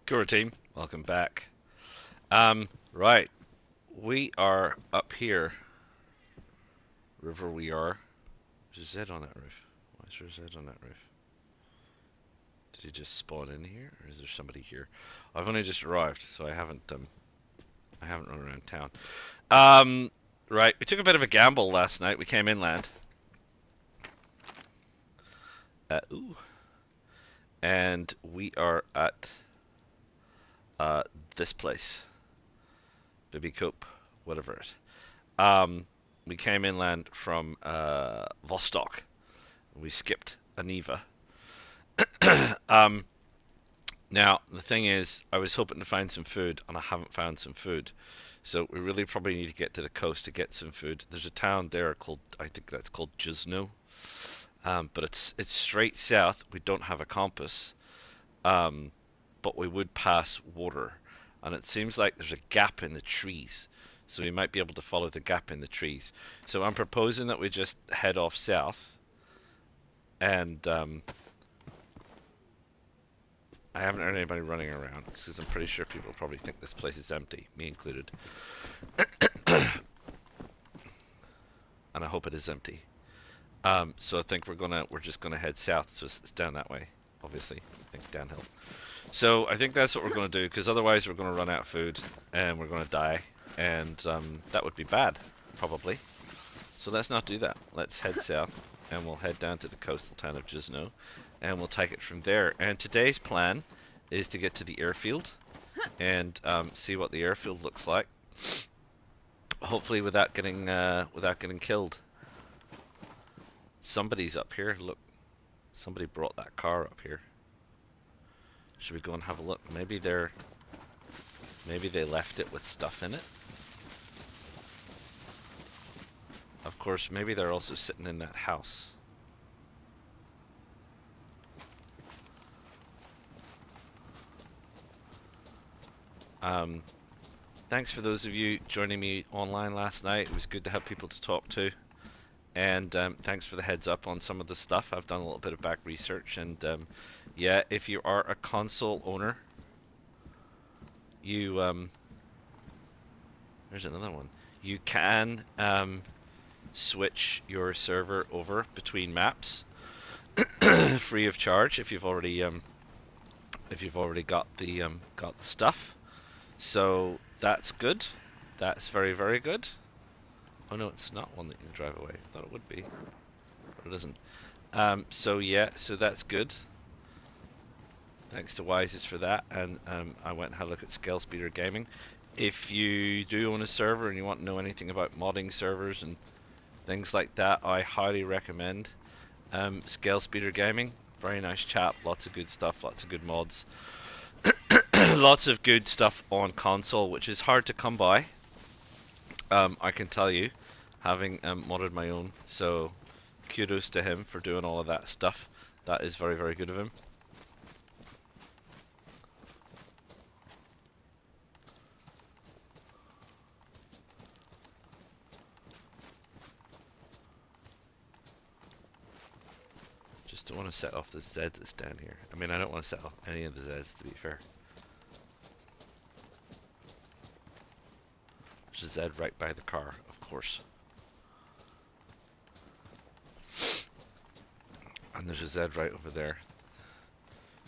Kura team, welcome back. Right, we are up here. River we are. There's a Z on that roof. Why is there a Z on that roof? Did he just spawn in here, or is there somebody here? I've only just arrived, so I haven't run around town. Right, we took a bit of a gamble last night. We came inland. Ooh. And we are at this place. Bibi Cope, whatever it. We came inland from Vostok. We skipped Aniva. um, Now, the thing is, I was hoping to find some food, and I haven't found some food. So we really probably need to get to the coast to get some food. There's a town there called, I think that's called Juzno. But it's straight south. We don't have a compass. Um, but we would pass water. And it seems like there's a gap in the trees. So we might be able to follow the gap in the trees. So I'm proposing that we just head off south. And I haven't heard anybody running around because I'm pretty sure people probably think this place is empty, me included. And I hope it is empty. So I think we're just gonna head south. So it's down that way, obviously. I think downhill. So I think that's what we're gonna do because otherwise we're gonna run out of food and we're gonna die, and that would be bad, probably. So let's not do that. Let's head south and we'll head down to the coastal town of Jizno and we'll take it from there. And today's plan is to get to the airfield and see what the airfield looks like. Hopefully without getting killed. Somebody's up here. Look, somebody brought that car up here. Should we go and have a look? Maybe they left it with stuff in it. Of course, maybe they're also sitting in that house. Thanks for those of you joining me online last night. It was good to have people to talk to. And thanks for the heads up on some of the stuff. I've done a little bit of back research. And yeah, if you are a console owner, there's another one. You can switch your server over between maps free of charge if you've already got the stuff. So that's good. That's very, very good. Oh no, it's not one that you can drive away. I thought it would be, but it isn't. So yeah, so that's good. Thanks to Wises for that, and I went and had a look at Scale Speeder Gaming. If you do own a server and you want to know anything about modding servers and things like that, I highly recommend Scale Speeder Gaming. Very nice chap, lots of good stuff, lots of good mods. Lots of good stuff on console, which is hard to come by. I can tell you, having modded my own, so kudos to him for doing all of that stuff. That is very, very good of him. Just don't want to set off the Z that's down here. I mean, I don't want to set off any of the Zs, to be fair. There's a Z right by the car, of course. And there's a Z right over there.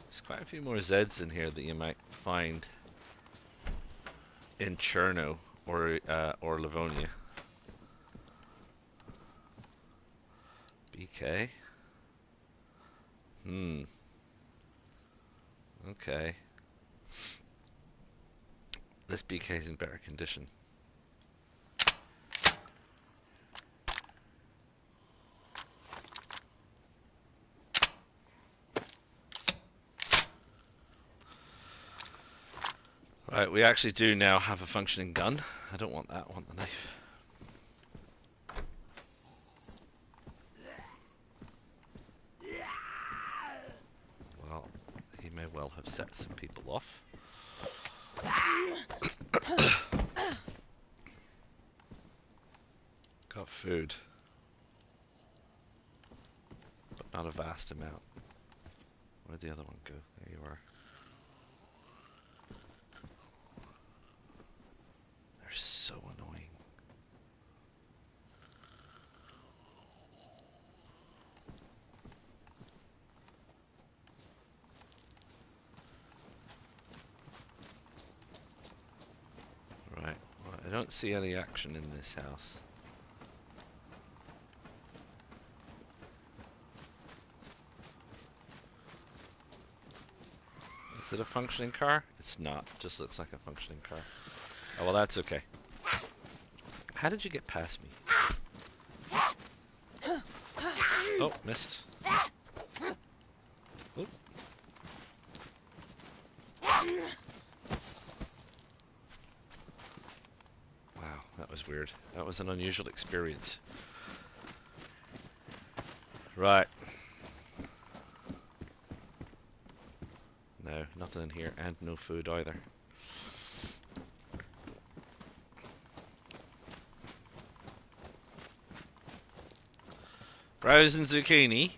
There's quite a few more Zs in here that you might find in Cherno or Livonia. BK. Okay. This BK is in better condition. Right, we actually do now have a functioning gun. I don't want that, I want the knife. Well, he may well have set some people off. Got food, but not a vast amount. Where'd the other one go? There you are. don't see any action in this house. Is it a functioning car? It's not. Just looks like a functioning car. Oh, well, that's okay. How did you get past me? Oh, missed. Oop. Wow, that was weird. That was an unusual experience. Right. No, nothing in here, and no food either. Frozen zucchini.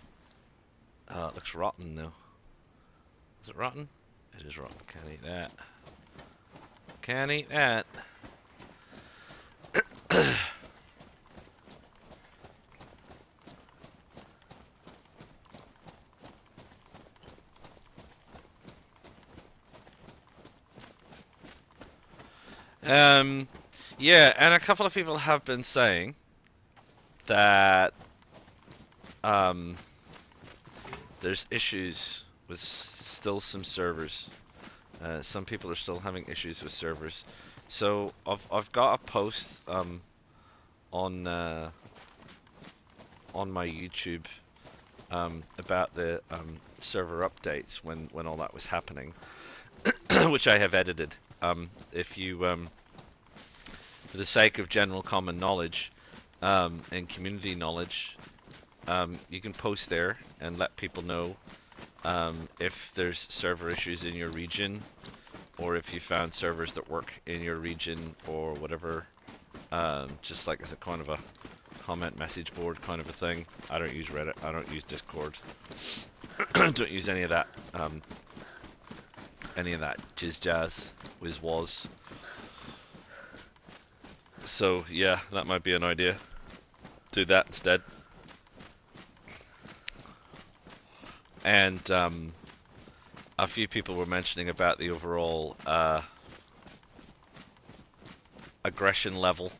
Oh, it looks rotten though. Is it rotten? It is rotten. Can't eat that. Can't eat that. Yeah, and a couple of people have been saying that there's issues with still some servers. Some people are still having issues with servers. So I've got a post on my YouTube about the server updates when all that was happening, which I have edited. If you for the sake of general common knowledge and community knowledge, you can post there and let people know if there's server issues in your region, or if you found servers that work in your region, or whatever. Just like as a kind of a comment message board kind of a thing. I don't use Reddit. I don't use Discord. Don't use any of that. Any of that jizz jazz, whiz was. So yeah, that might be an idea. Do that instead. And a few people were mentioning about the overall aggression level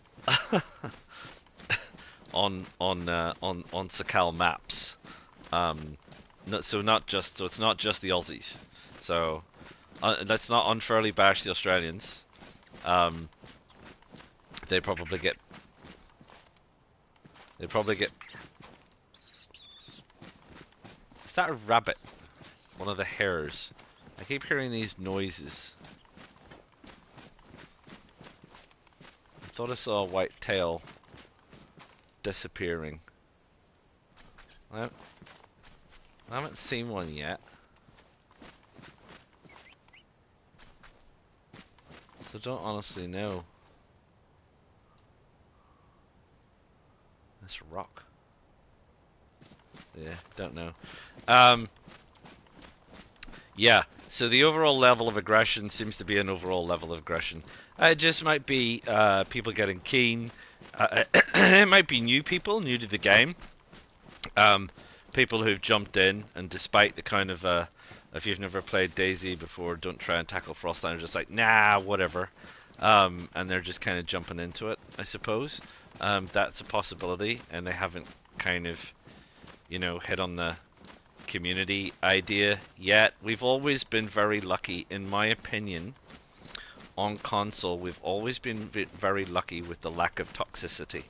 on Sakhal maps. So it's not just the Aussies. So let's not unfairly bash the Australians. They probably get. Is that a rabbit? One of the hares. I keep hearing these noises. I thought I saw a white tail disappearing. I haven't seen one yet. So don't honestly know. This rock. Yeah, don't know. Yeah, so the overall level of aggression seems to be an overall level of aggression. It just might be people getting keen. It might be new people, new to the game. People who've jumped in, and despite the kind of, if you've never played DayZ before, don't try and tackle Frostline, are just like, nah, whatever. And they're just kind of jumping into it, I suppose. That's a possibility, and they haven't kind of, hit on the community idea yet. We've always been very lucky, in my opinion, on console. We've always been very lucky with the lack of toxicity.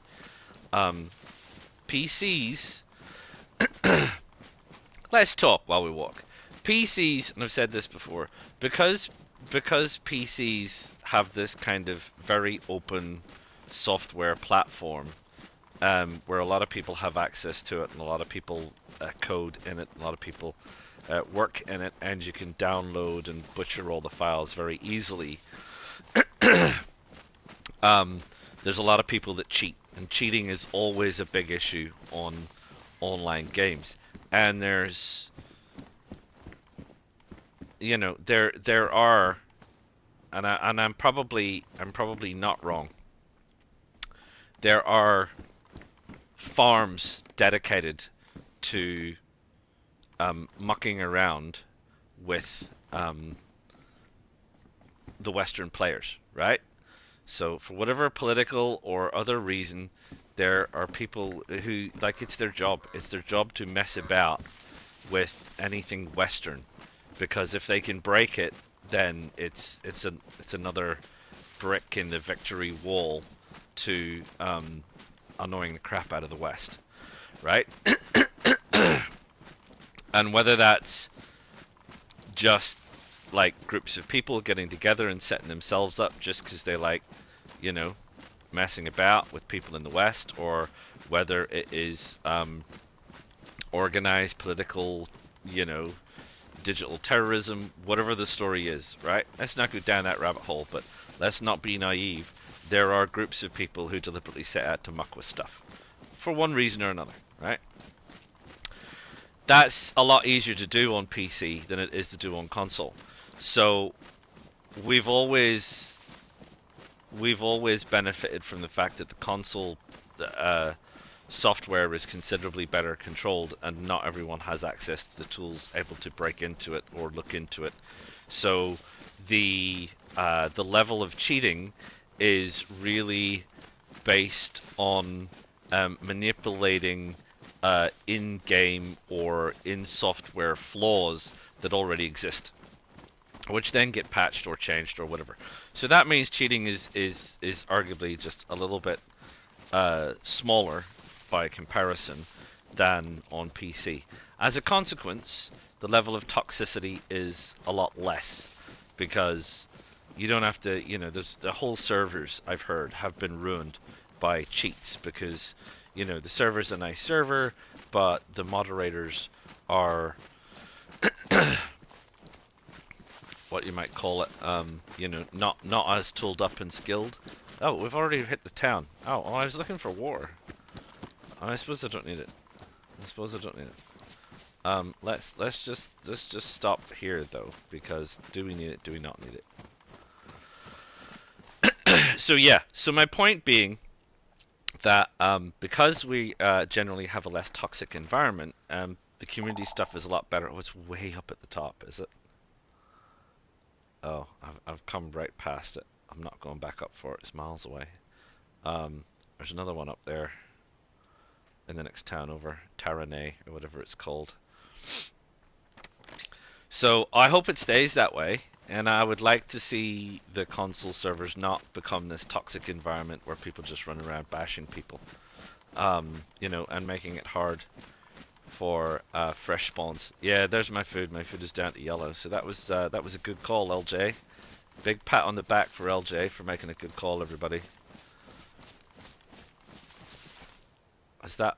PCs, let's talk while we walk. PCs, and I've said this before, because PCs have this kind of very open software platform, where a lot of people have access to it, and a lot of people code in it, a lot of people work in it, and you can download and butcher all the files very easily. There's a lot of people that cheat, and cheating is always a big issue on online games. And there's, there are, and I'm probably not wrong. There are farms dedicated to mucking around with the Western players, right? So for whatever political or other reason, there are people who like it's their job. It's their job to mess about with anything Western, because if they can break it, then it's another brick in the victory wall to annoying the crap out of the West, right? And whether that's just like groups of people getting together and setting themselves up just because they like, you know, messing about with people in the West, or whether it is organized political, you know, digital terrorism, whatever the story is, right? Let's not go down that rabbit hole, but let's not be naive. There are groups of people who deliberately set out to muck with stuff for one reason or another, right? That's a lot easier to do on PC than it is to do on console. So we've always benefited from the fact that the console software is considerably better controlled, and not everyone has access to the tools able to break into it or look into it. So the level of cheating is really based on manipulating in-game or in-software flaws that already exist, which then get patched or changed or whatever. So that means cheating is arguably just a little bit smaller by comparison than on PC. As a consequence, the level of toxicity is a lot less, because you don't have to, you know, there's the whole servers I've heard have been ruined by cheats, because, you know, the server's a nice server, but the moderators are what you might call it, you know, not as tooled up and skilled. Oh, we've already hit the town. Oh, I was looking for water. I suppose I don't need it. Let's just stop here though, because do we need it? Do we not need it? So yeah. So my point being that because we generally have a less toxic environment, the community stuff is a lot better. Oh, it's way up at the top, is it? Oh, I've come right past it. I'm not going back up for it. It's miles away. There's another one up there in the next town over, Taranay or whatever it's called. So I hope it stays that way, and I would like to see the console servers not become this toxic environment where people just run around bashing people, you know, and making it hard for fresh spawns. Yeah, there's my food. My food is down to yellow, so that was a good call, LJ. Big pat on the back for LJ for making a good call, everybody. Has that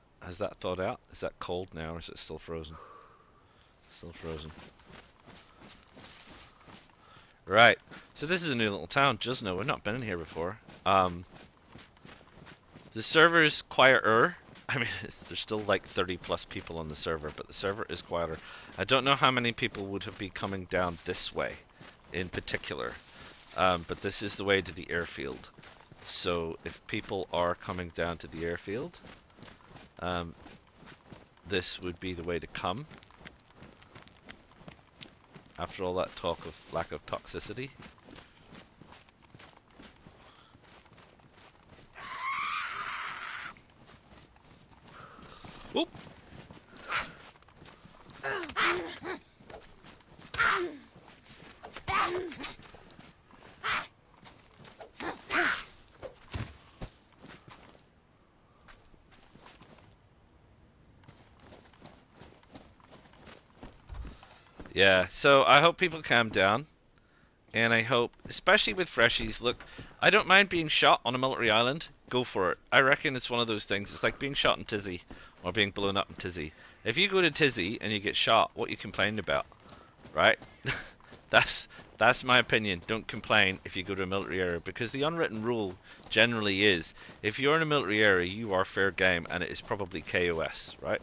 thawed out? Is that cold now, or is it still frozen? Still frozen. Right. So this is a new little town, Jusno. We've not been in here before. The server's quieter. I mean, there's still like 30 plus people on the server, but the server is quieter. I don't know how many people would have been coming down this way in particular, but this is the way to the airfield. So if people are coming down to the airfield, this would be the way to come. After all that talk of lack of toxicity. Whoop! Yeah, so I hope people calm down, and I hope, especially with freshies, look, I don't mind being shot on a military island, go for it. I reckon it's one of those things, it's like being shot in Tizzy, or being blown up in Tizzy. If you go to Tizzy and you get shot, what are you complaining about, right? That's my opinion. Don't complain if you go to a military area, because the unwritten rule generally is, if you're in a military area, you are fair game, and it is probably KOS, right?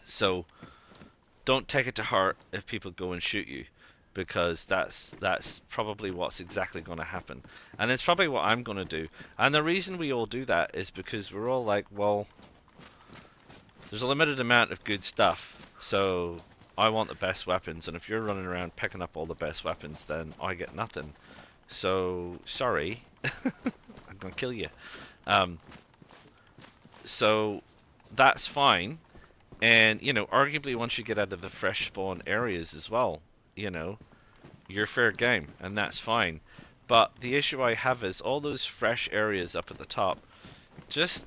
So don't take it to heart if people go and shoot you, because that's probably what's exactly going to happen, and it's probably what I'm going to do. And the reason we all do that is because we're all like, well, there's a limited amount of good stuff, so I want the best weapons, and if you're running around picking up all the best weapons, then I get nothing. So, sorry. I'm gonna kill you. Um, so, that's fine. And, you know, arguably once you get out of the fresh spawn areas as well, you know, you're fair game, and that's fine. But the issue I have is all those fresh areas up at the top, just...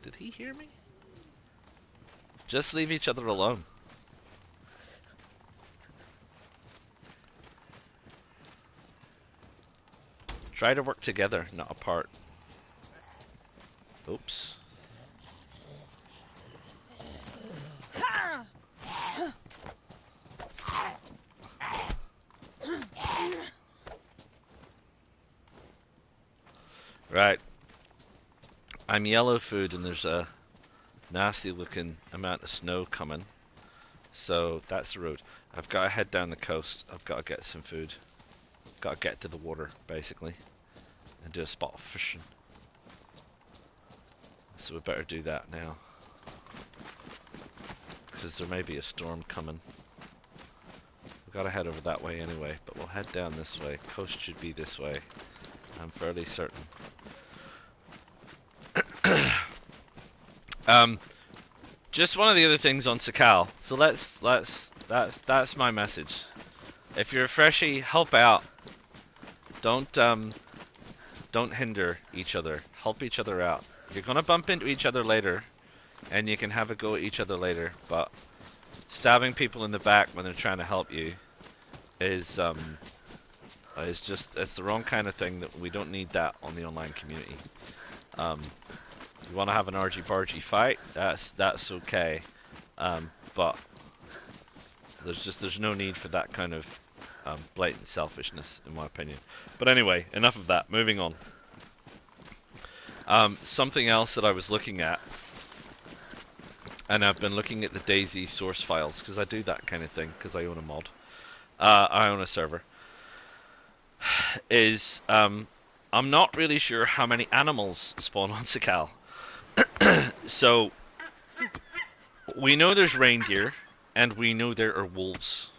Did he hear me? Just leave each other alone. Try to work together, not apart. Oops. Right. I'm yellow food and there's a nasty looking amount of snow coming. So that's the road. I've got to head down the coast. I've got to get some food. Got to get to the water, basically. And do a spot of fishing. So we better do that now. Because there may be a storm coming. We've got to head over that way anyway. But we'll head down this way. Coast should be this way. I'm fairly certain. Just one of the other things on Sakhal. So that's my message. If you're a freshie, help out. Don't hinder each other. Help each other out. You're gonna bump into each other later, and you can have a go at each other later. But stabbing people in the back when they're trying to help you is just, it's the wrong kind of thing. That we don't need that on the online community. You want to have an argy-bargy fight, that's okay, but there's no need for that kind of blatant selfishness, in my opinion. But anyway, enough of that. Moving on. Something else that I was looking at, and I've been looking at the DayZ source files because I do that kind of thing because I own a mod, I own a server. Is I'm not really sure how many animals spawn on Sakhal. So, we know there's reindeer, and we know there are wolves.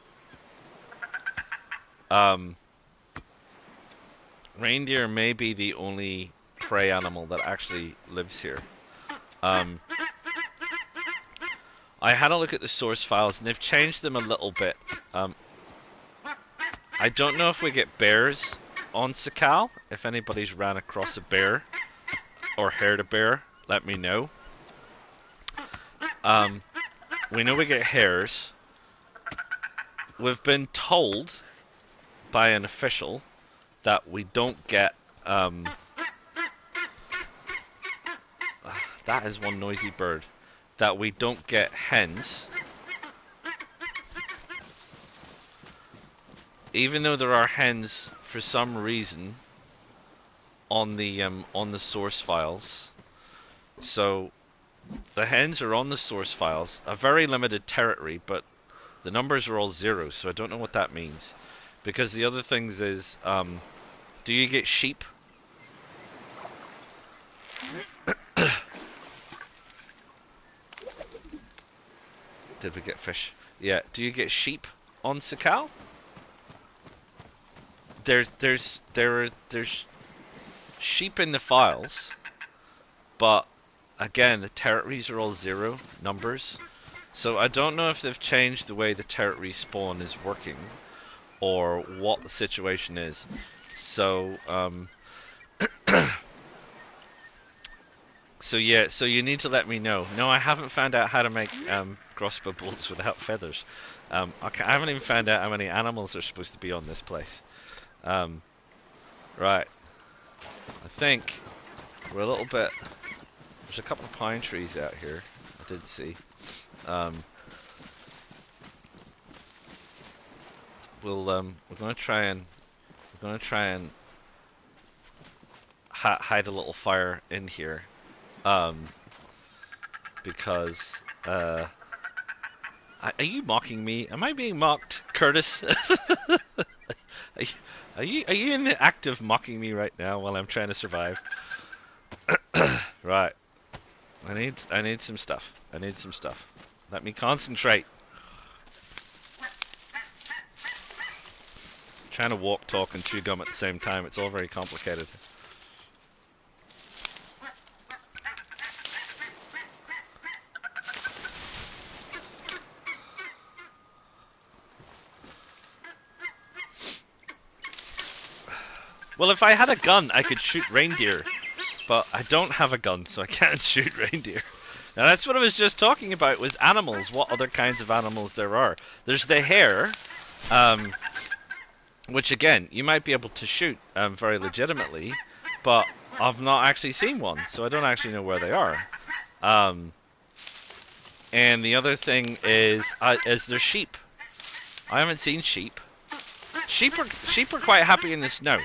Reindeer may be the only prey animal that actually lives here. I had a look at the source files, and they've changed them a little bit. I don't know if we get bears on Sakhal. If anybody's ran across a bear, or heard a bear, let me know. We know we get hares. We've been told by an official that we don't get that is one noisy bird. That we don't get hens. Even though there are hens for some reason on the source files. So the hens are on the source files, a very limited territory, but the numbers are all zero, so I don't know what that means. Because the other things is, do you get sheep? Did we get fish? Yeah, do you get sheep on Sakhal? There's sheep in the files, but again, the territories are all zero numbers. So I don't know if they've changed the way the territory spawn is working, or what the situation is. So, so yeah, so you need to let me know. No, I haven't found out how to make crossbow bolts without feathers. I haven't even found out how many animals are supposed to be on this place. Right. I think we're a little bit... There's a couple of pine trees out here. I did see. We're gonna try and hide a little fire in here, because are you mocking me? Am I being mocked, Curtis? Are you in the act of mocking me right now while I'm trying to survive? Right. I need some stuff. I need some stuff. Let me concentrate. trying to walk, talk, and chew gum at the same time. It's all very complicated. Well, if I had a gun, I could shoot reindeer. But I don't have a gun, so I can't shoot reindeer. Now that's what I was just talking about, was animals. What other kinds of animals there are. There's the hare, which again, you might be able to shoot very legitimately, but I've not actually seen one, so I don't actually know where they are. And the other thing is there sheep. I haven't seen sheep. Sheep are quite happy in the snow.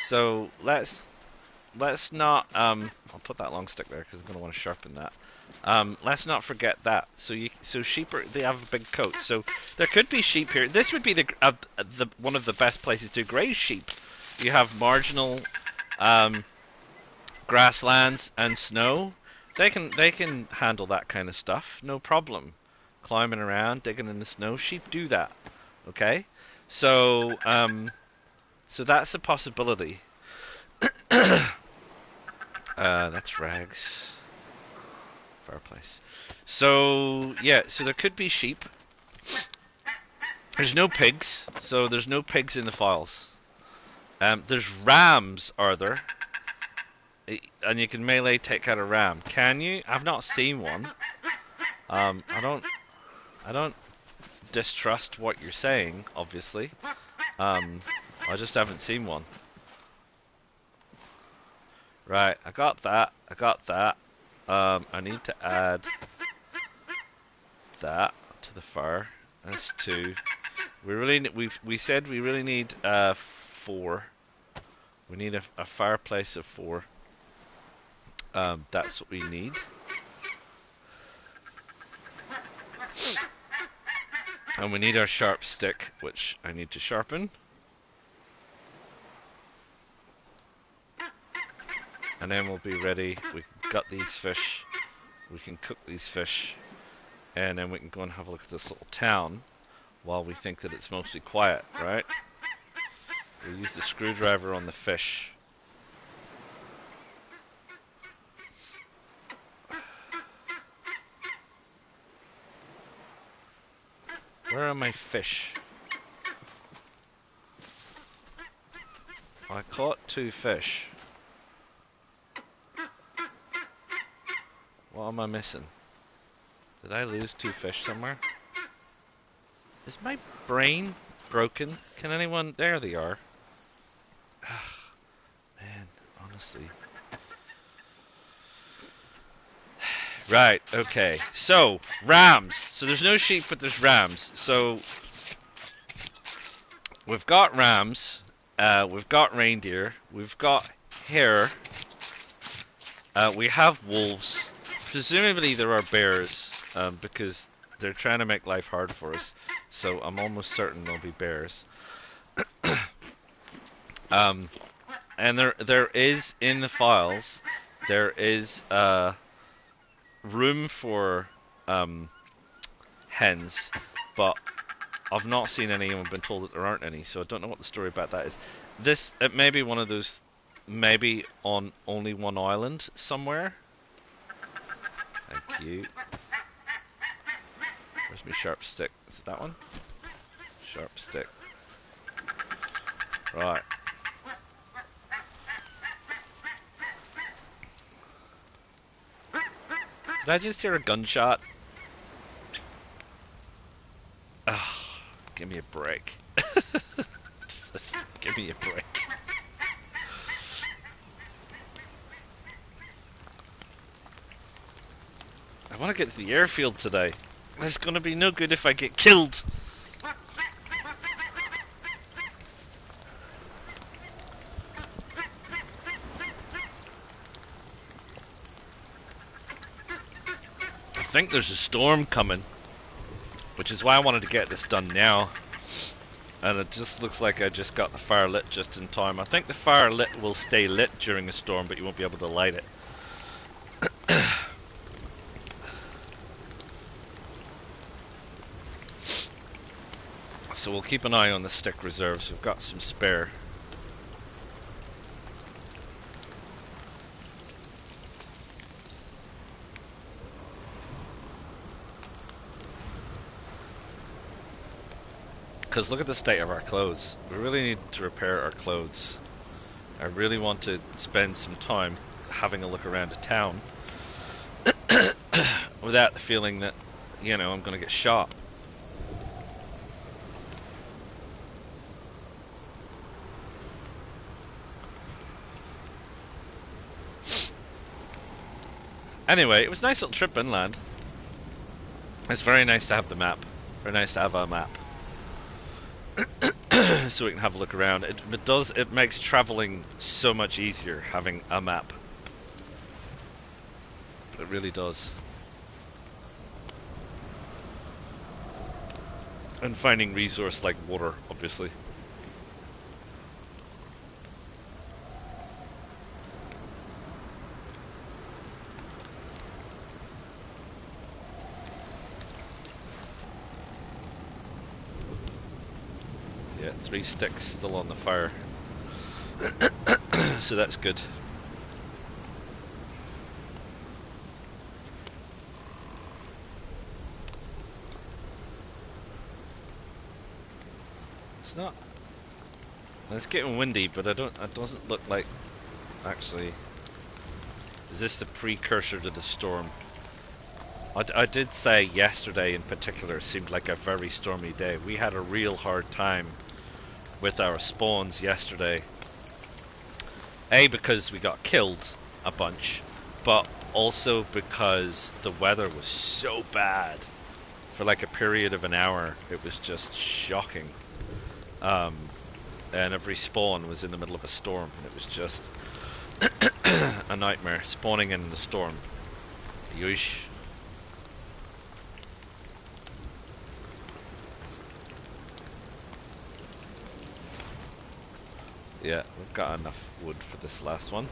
So let's not I'll put that long stick there because I'm gonna want to sharpen that. Let's not forget that. So sheep they have a big coat. So there could be sheep here. This would be the one of the best places to graze sheep. You have marginal grasslands and snow. They can handle that kind of stuff, no problem. Climbing around, digging in the snow. Sheep do that. Okay, so that's a possibility. That's rags. Fireplace. So yeah, so there could be sheep. There's no pigs, so there's no pigs in the files. There's rams, are there? And you can melee take out a ram. Can you? I've not seen one. I don't distrust what you're saying, obviously. I just haven't seen one. Right, I got that. I need to add that to the fire. That's 2. We said we really need 4. We need a fireplace of 4. That's what we need. And we need our sharp stick, which I need to sharpen. And then we'll be ready. We can gut these fish. We can cook these fish. And then we can go and have a look at this little town while we think that it's mostly quiet, right? We'll use the screwdriver on the fish. Where are my fish? I caught 2 fish. What am I missing? Did I lose 2 fish somewhere? Is my brain broken? Can anyone... There they are. Ugh, man, honestly. Right, okay. So, rams. So there's no sheep, but there's rams. So, we've got rams. We've got reindeer. We've got hare. We have wolves. Presumably there are bears, because they're trying to make life hard for us. So I'm almost certain there'll be bears. And there is in the files, there is room for hens, but I've not seen any and I've been told that there aren't any, so I don't know what the story about that is. It may be one of those, maybe on only one island somewhere. Thank you. Where's my sharp stick? Is it that one? Sharp stick. Right. Did I just hear a gunshot? Ugh, give me a break. Just give me a break. I want to get to the airfield today. It's gonna be no good if I get killed. I think there's a storm coming, which is why I wanted to get this done now. And it just looks like I just got the fire lit just in time. I think the fire will stay lit during a storm, but you won't be able to light it. so we'll keep an eye on the stick reserves. We've got some spare. Because look at the state of our clothes. We really need to repair our clothes. I really want to spend some time having a look around a town without the feeling that, you know, I'm going to get shot. Anyway, it was a nice little trip inland. It's very nice to have the map. Very nice to have a map. So we can have a look around. It makes traveling so much easier having a map. It really does. And finding resource like water, obviously. Yeah, 3 sticks still on the fire. So that's good. It's not. It's getting windy, but it doesn't look like. Actually, is this the precursor to the storm? I did say yesterday in particular seemed like a very stormy day. We had a real hard time with our spawns yesterday. A, because we got killed a bunch, but also because the weather was so bad. For like a period of an hour, it was just shocking. And every spawn was in the middle of a storm, and it was just a nightmare, spawning in the storm. Yeesh. Yeah, we've got enough wood for this last one.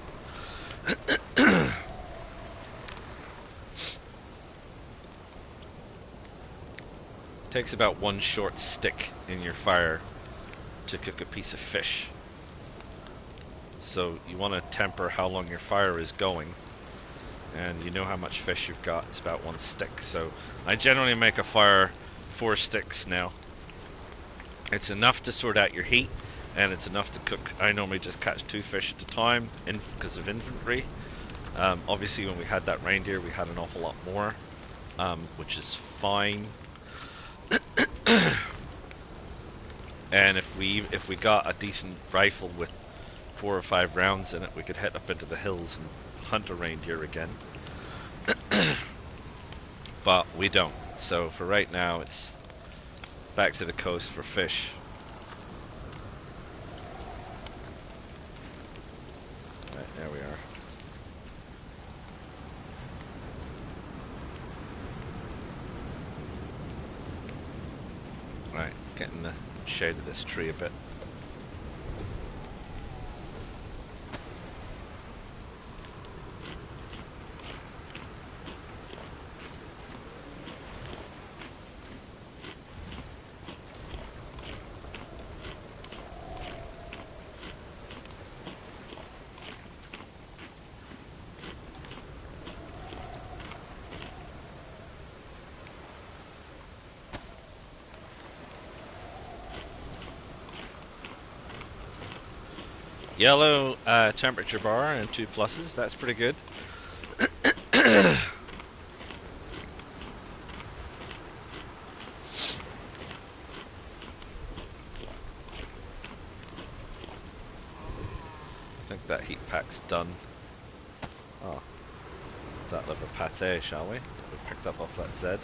Takes about 1 short stick in your fire to cook a piece of fish. So you want to temper how long your fire is going, and you know how much fish you've got. It's about 1 stick. So I generally make a fire 4 sticks now. It's enough to sort out your heat, and it's enough to cook. I normally just catch 2 fish at a time because of inventory. Obviously when we had that reindeer we had an awful lot more, which is fine. And if we got a decent rifle with 4 or 5 rounds in it, we could head up into the hills and hunt a reindeer again. But we don't. So for right now it's back to the coast for fish. Right, there we are. Right, getting the shade of this tree a bit. Yellow temperature bar and 2 pluses, that's pretty good. I think that heat pack's done. Oh, that liver pate, shall we? We picked up off that Zed.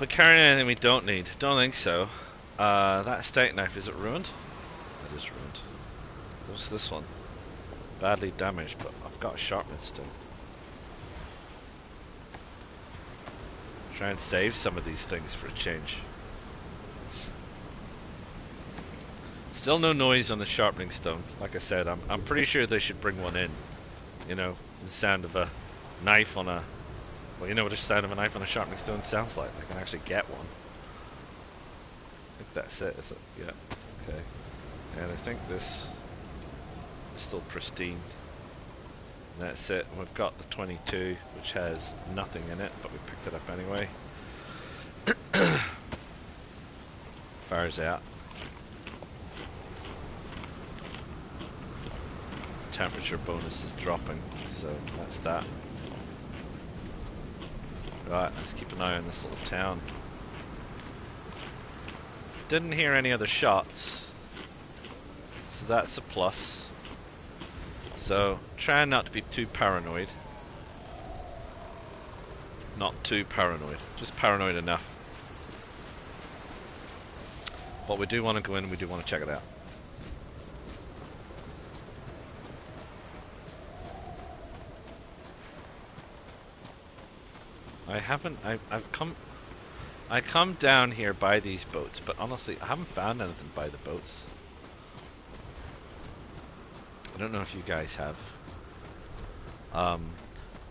We carrying anything we don't need? Don't think so. That steak knife, is it ruined? It is ruined. What's this one? Badly damaged, but I've got a sharpness still. Try and save some of these things for a change. Still no noise on the sharpening stone. Like I said, I'm pretty sure they should bring one in. You know, the sound of a knife on a... Well, you know what the sound of a knife on a sharpening stone sounds like. I can actually get one. I think that's it, is it? Yeah. Okay. And I think this is still pristine. And that's it. And we've got the 22, which has nothing in it, but we picked it up anyway. Fire's out. Temperature bonus is dropping, so that's that. Right, let's keep an eye on this little town. Didn't hear any other shots, so that's a plus. So, try not to be too paranoid. Not too paranoid, just paranoid enough. But we do want to go in and we do want to check it out. I come down here by these boats, but honestly, I haven't found anything by the boats. I don't know if you guys have.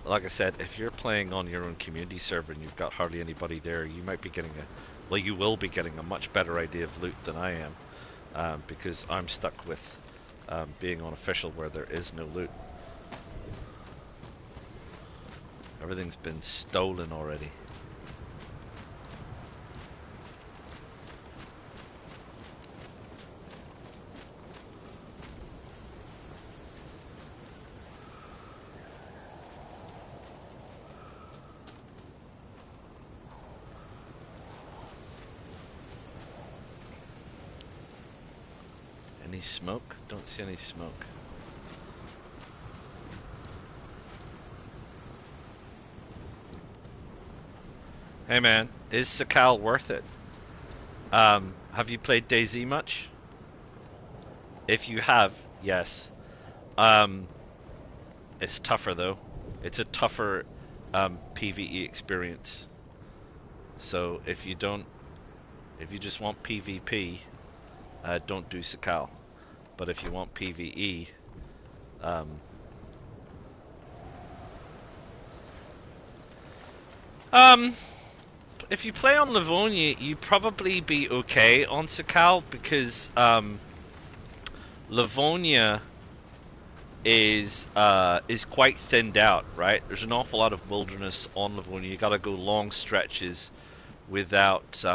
Like I said, if you're playing on your own community server and you've got hardly anybody there, you might be getting well, you will be getting a much better idea of loot than I am, because I'm stuck with being on official where there is no loot. Everything's been stolen already. Any smoke? Don't see any smoke. Hey man, is Sakhal worth it? Have you played DayZ much? If you have, yes. It's tougher though. It's a tougher PvE experience. So if you just want PvP, don't do Sakhal. But if you want PvE, if you play on Livonia, you'd probably be okay on Sakhal because Livonia is quite thinned out, right? There's an awful lot of wilderness on Livonia. You got to go long stretches without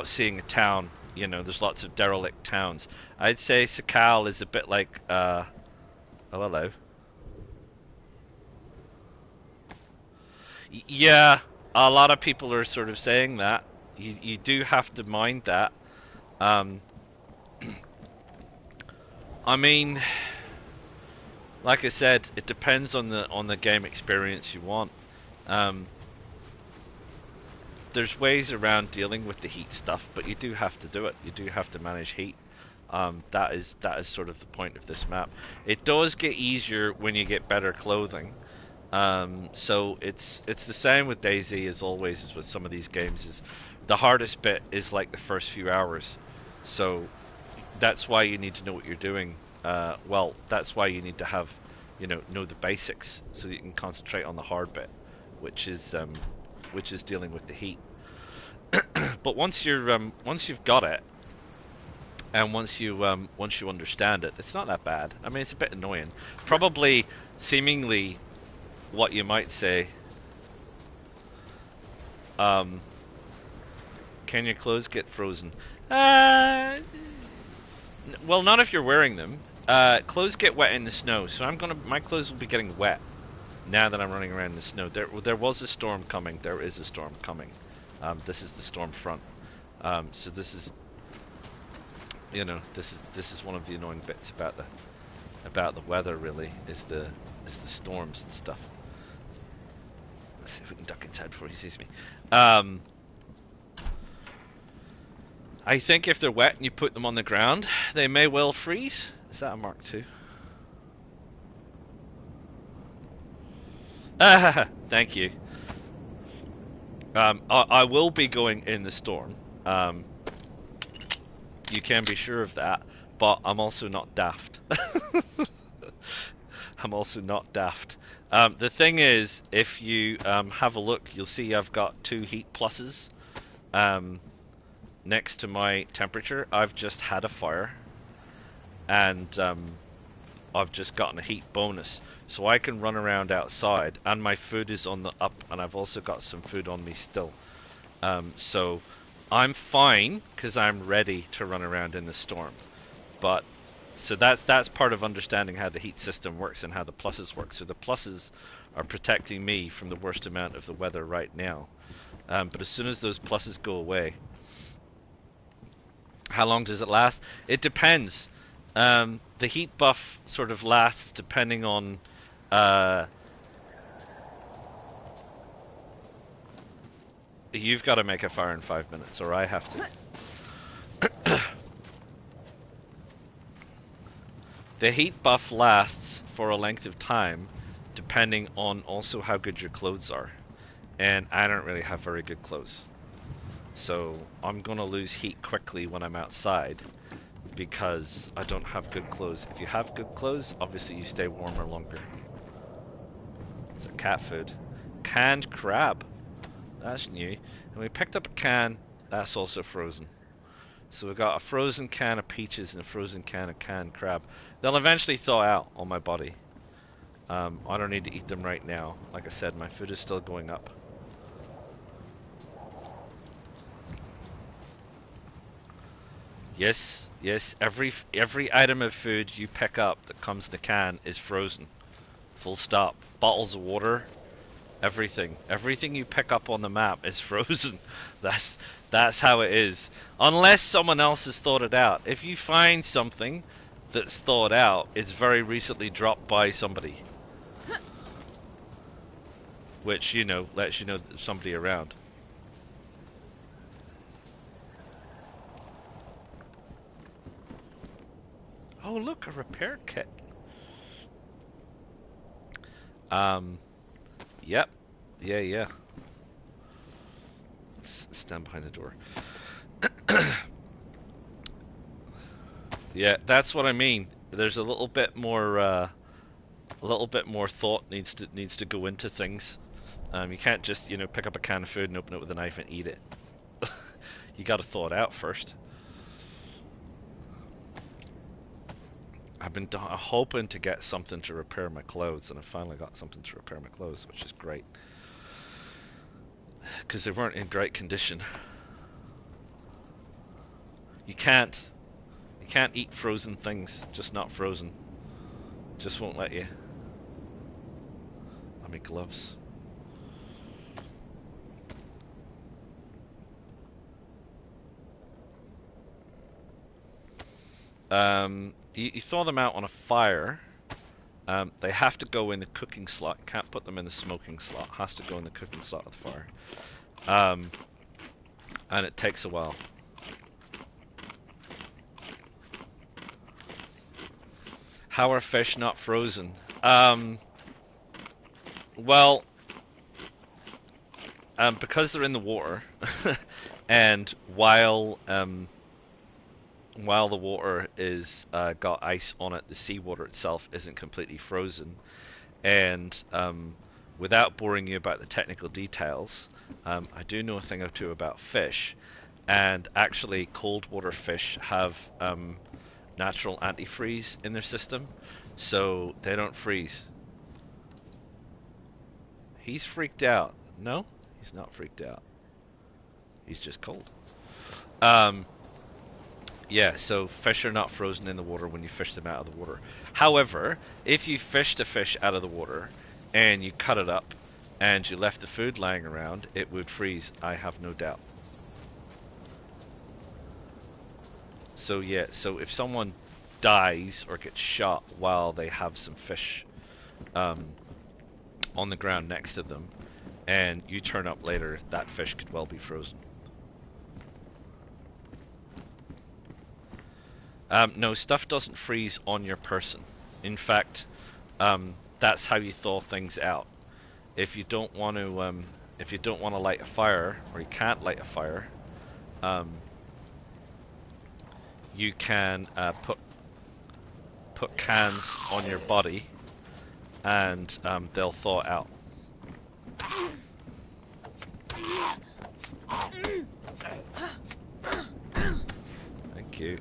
seeing a town. You know, there's lots of derelict towns. I'd say Sakhal is a bit like oh, hello. Yeah, a lot of people are sort of saying that. You do have to mind that. I mean, like I said, it depends on the game experience you want. There's ways around dealing with the heat stuff, but you do have to do it. You do have to manage heat. That is sort of the point of this map. It does get easier when you get better clothing. So it's the same with DayZ as always as with some of these games. Is the hardest bit is like the first few hours. So that's why you need to know what you're doing. Well, that's why you need to have, know the basics so that you can concentrate on the hard bit, which is dealing with the heat. But once you've got it, and once you understand it, it's not that bad. I mean, it's a bit annoying. Probably, seemingly, what you might say. Can your clothes get frozen? Well, not if you're wearing them. Clothes get wet in the snow, so my clothes will be getting wet now that I'm running around in the snow. There was a storm coming. There is a storm coming. This is the storm front. So this is, this is one of the annoying bits about the weather. Really, is the storms and stuff. Let's see if we can duck inside before he sees me. I think if they're wet and you put them on the ground, they may well freeze. Is that a Mark II? Thank you. I will be going in the storm. You can be sure of that, but I'm also not daft. I'm also not daft. The thing is, if you have a look, you'll see I've got 2 heat pluses next to my temperature. I've just had a fire, and I've just gotten a heat bonus. So I can run around outside, and my food is on the up, and I've also got some food on me still. So I'm fine, because I'm ready to run around in the storm. But so that's part of understanding how the heat system works and how the pluses work. So the pluses are protecting me from the worst amount of the weather right now. But as soon as those pluses go away, how long does it last? It depends. The heat buff sort of lasts depending on you've got to make a fire in 5 minutes, or I have to. The heat buff lasts for a length of time depending on also how good your clothes are. And I don't really have very good clothes. So I'm gonna lose heat quickly when I'm outside because I don't have good clothes. If you have good clothes, obviously you stay warmer longer. It's a cat food. Canned crab. That's new. And we picked up a can that's also frozen. So we've got a frozen can of peaches and a frozen can of canned crab. They'll eventually thaw out on my body. I don't need to eat them right now. Like I said, my food is still going up. Yes, yes, every item of food you pick up that comes in a can is frozen. Full stop. Bottles of water, everything. Everything you pick up on the map is frozen. That's how it is. Unless someone else has thought it out. If you find something that's thought out, it's very recently dropped by somebody. Which, you know, lets you know that there's somebody around. Oh, look, a repair kit. Yep. Yeah. Stand behind the door. Yeah, that's what I mean. There's a little bit more thought needs to go into things. You can't just, you know, pick up a can of food and open it with a knife and eat it. You got to thaw it out first. I've been hoping to get something to repair my clothes, and I finally got something to repair my clothes, which is great. Because they weren't in great condition. You can't eat frozen things, just not frozen. Just won't let you. I mean, gloves. You thaw them out on a fire. They have to go in the cooking slot. Can't put them in the smoking slot. Has to go in the cooking slot of the fire. And it takes a while. How are fish not frozen? Well, because they're in the water, and while the water is got ice on it, the seawater itself isn't completely frozen. And without boring you about the technical details, I do know a thing or two about fish. And actually, cold water fish have natural antifreeze in their system, so they don't freeze. He's freaked out. No, he's not freaked out. He's just cold. Yeah, so fish are not frozen in the water when you fish them out of the water. However, if you fished a fish out of the water and you cut it up and you left the food lying around, it would freeze, I have no doubt. So yeah, so if someone dies or gets shot while they have some fish on the ground next to them, and you turn up later, that fish could well be frozen. No, stuff doesn't freeze on your person. In fact, that's how you thaw things out. If you don't want to light a fire, or you can't light a fire, you can put cans on your body, and they'll thaw out. Thank you.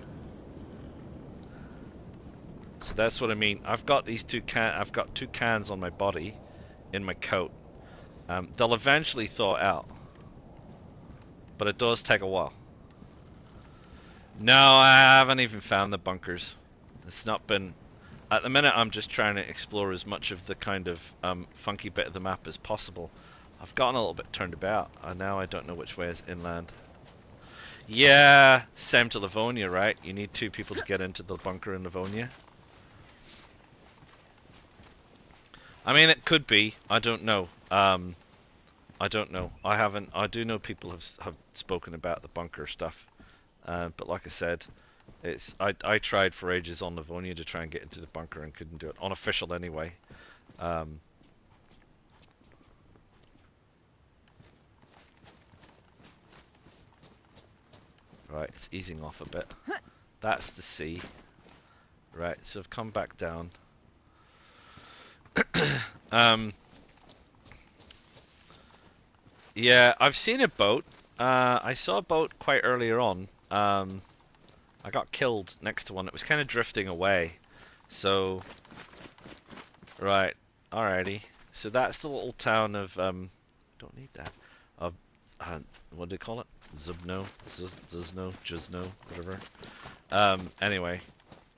So that's what I mean. I've got two cans on my body, in my coat. They'll eventually thaw out, but it does take a while. No, I haven't even found the bunkers. It's not been... At the minute, I'm just trying to explore as much of the kind of funky bit of the map as possible. I've gotten a little bit turned about, and now I don't know which way is inland. Yeah, same to Livonia, right? You need 2 people to get into the bunker in Livonia. I mean, it could be. I don't know. I don't know. I haven't. I do know people have spoken about the bunker stuff, but like I said, I tried for ages on Livonia to try and get into the bunker and couldn't do it. Unofficial anyway. Right, it's easing off a bit. That's the sea. Right, so I've come back down. Yeah, I've seen a boat. I saw a boat quite earlier on. I got killed next to one. It was kind of drifting away. So, right, alrighty. So that's the little town of, don't need that. Of, what do they call it? Zubno, Zuzno, Juzno, whatever. Anyway,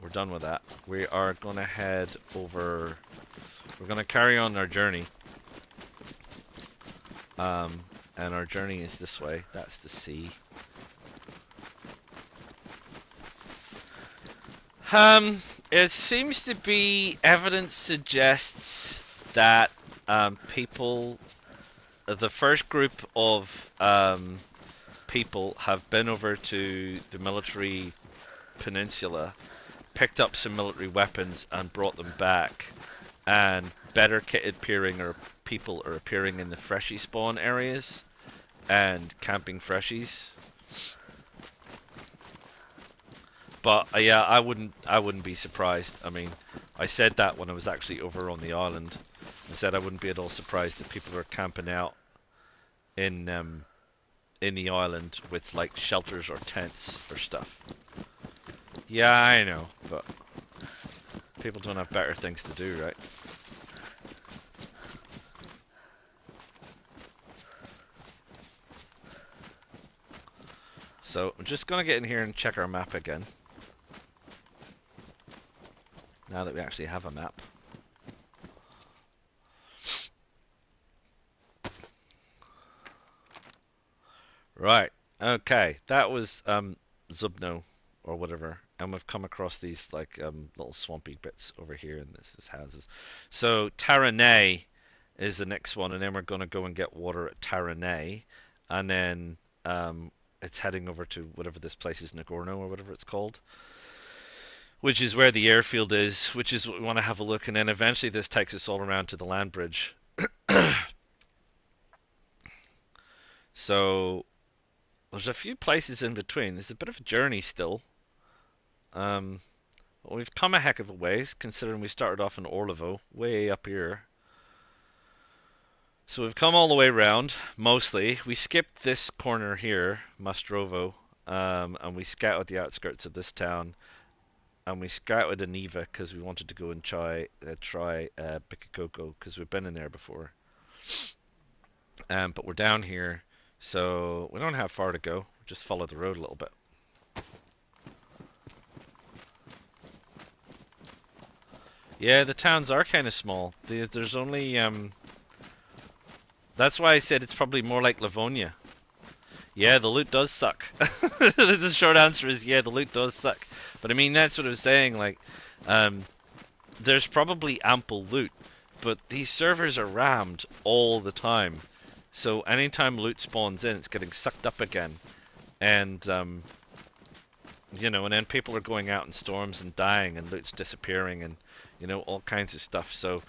we're done with that. We are gonna head over, we're gonna carry on our journey. And our journey is this way. That's the sea. It seems to be, evidence suggests that people, the first group of people have been over to the military peninsula, picked up some military weapons and brought them back, and better kitted people are appearing in the freshie spawn areas and camping freshies. But yeah, I wouldn't be surprised. I mean, I said that when I was actually over on the island. I said I wouldn't be at all surprised if people are camping out in the island with like shelters or tents or stuff. Yeah, I know, but people don't have better things to do, right? So I'm just gonna get in here and check our map again. Now that we actually have a map. Right, okay, that was Zubno or whatever, and we've come across these like little swampy bits over here, and this is houses. So Taranay is the next one, and then we're gonna go and get water at Taranay, and then it's heading over to whatever this place is, Nagorno or whatever it's called, which is where the airfield is, which is what we want to have a look, and then eventually this takes us all around to the land bridge. So there's a few places in between. There's a bit of a journey still. Well, we've come a heck of a ways, considering we started off in Orlevo, way up here. So we've come all the way around, mostly. We skipped this corner here, Mastrovo, and we scouted the outskirts of this town. And we scouted Aniva because we wanted to go and try Bikikoko because we've been in there before. But we're down here, so we don't have far to go. Just follow the road a little bit. Yeah, the towns are kind of small. There's only that's why I said it's probably more like Livonia. Yeah, the loot does suck. The short answer is yeah, the loot does suck. But I mean, that's what I was saying, like, there's probably ample loot, but these servers are rammed all the time. So anytime loot spawns in, it's getting sucked up again. And, you know, and then people are going out in storms and dying, and loot's disappearing, and, you know, all kinds of stuff. So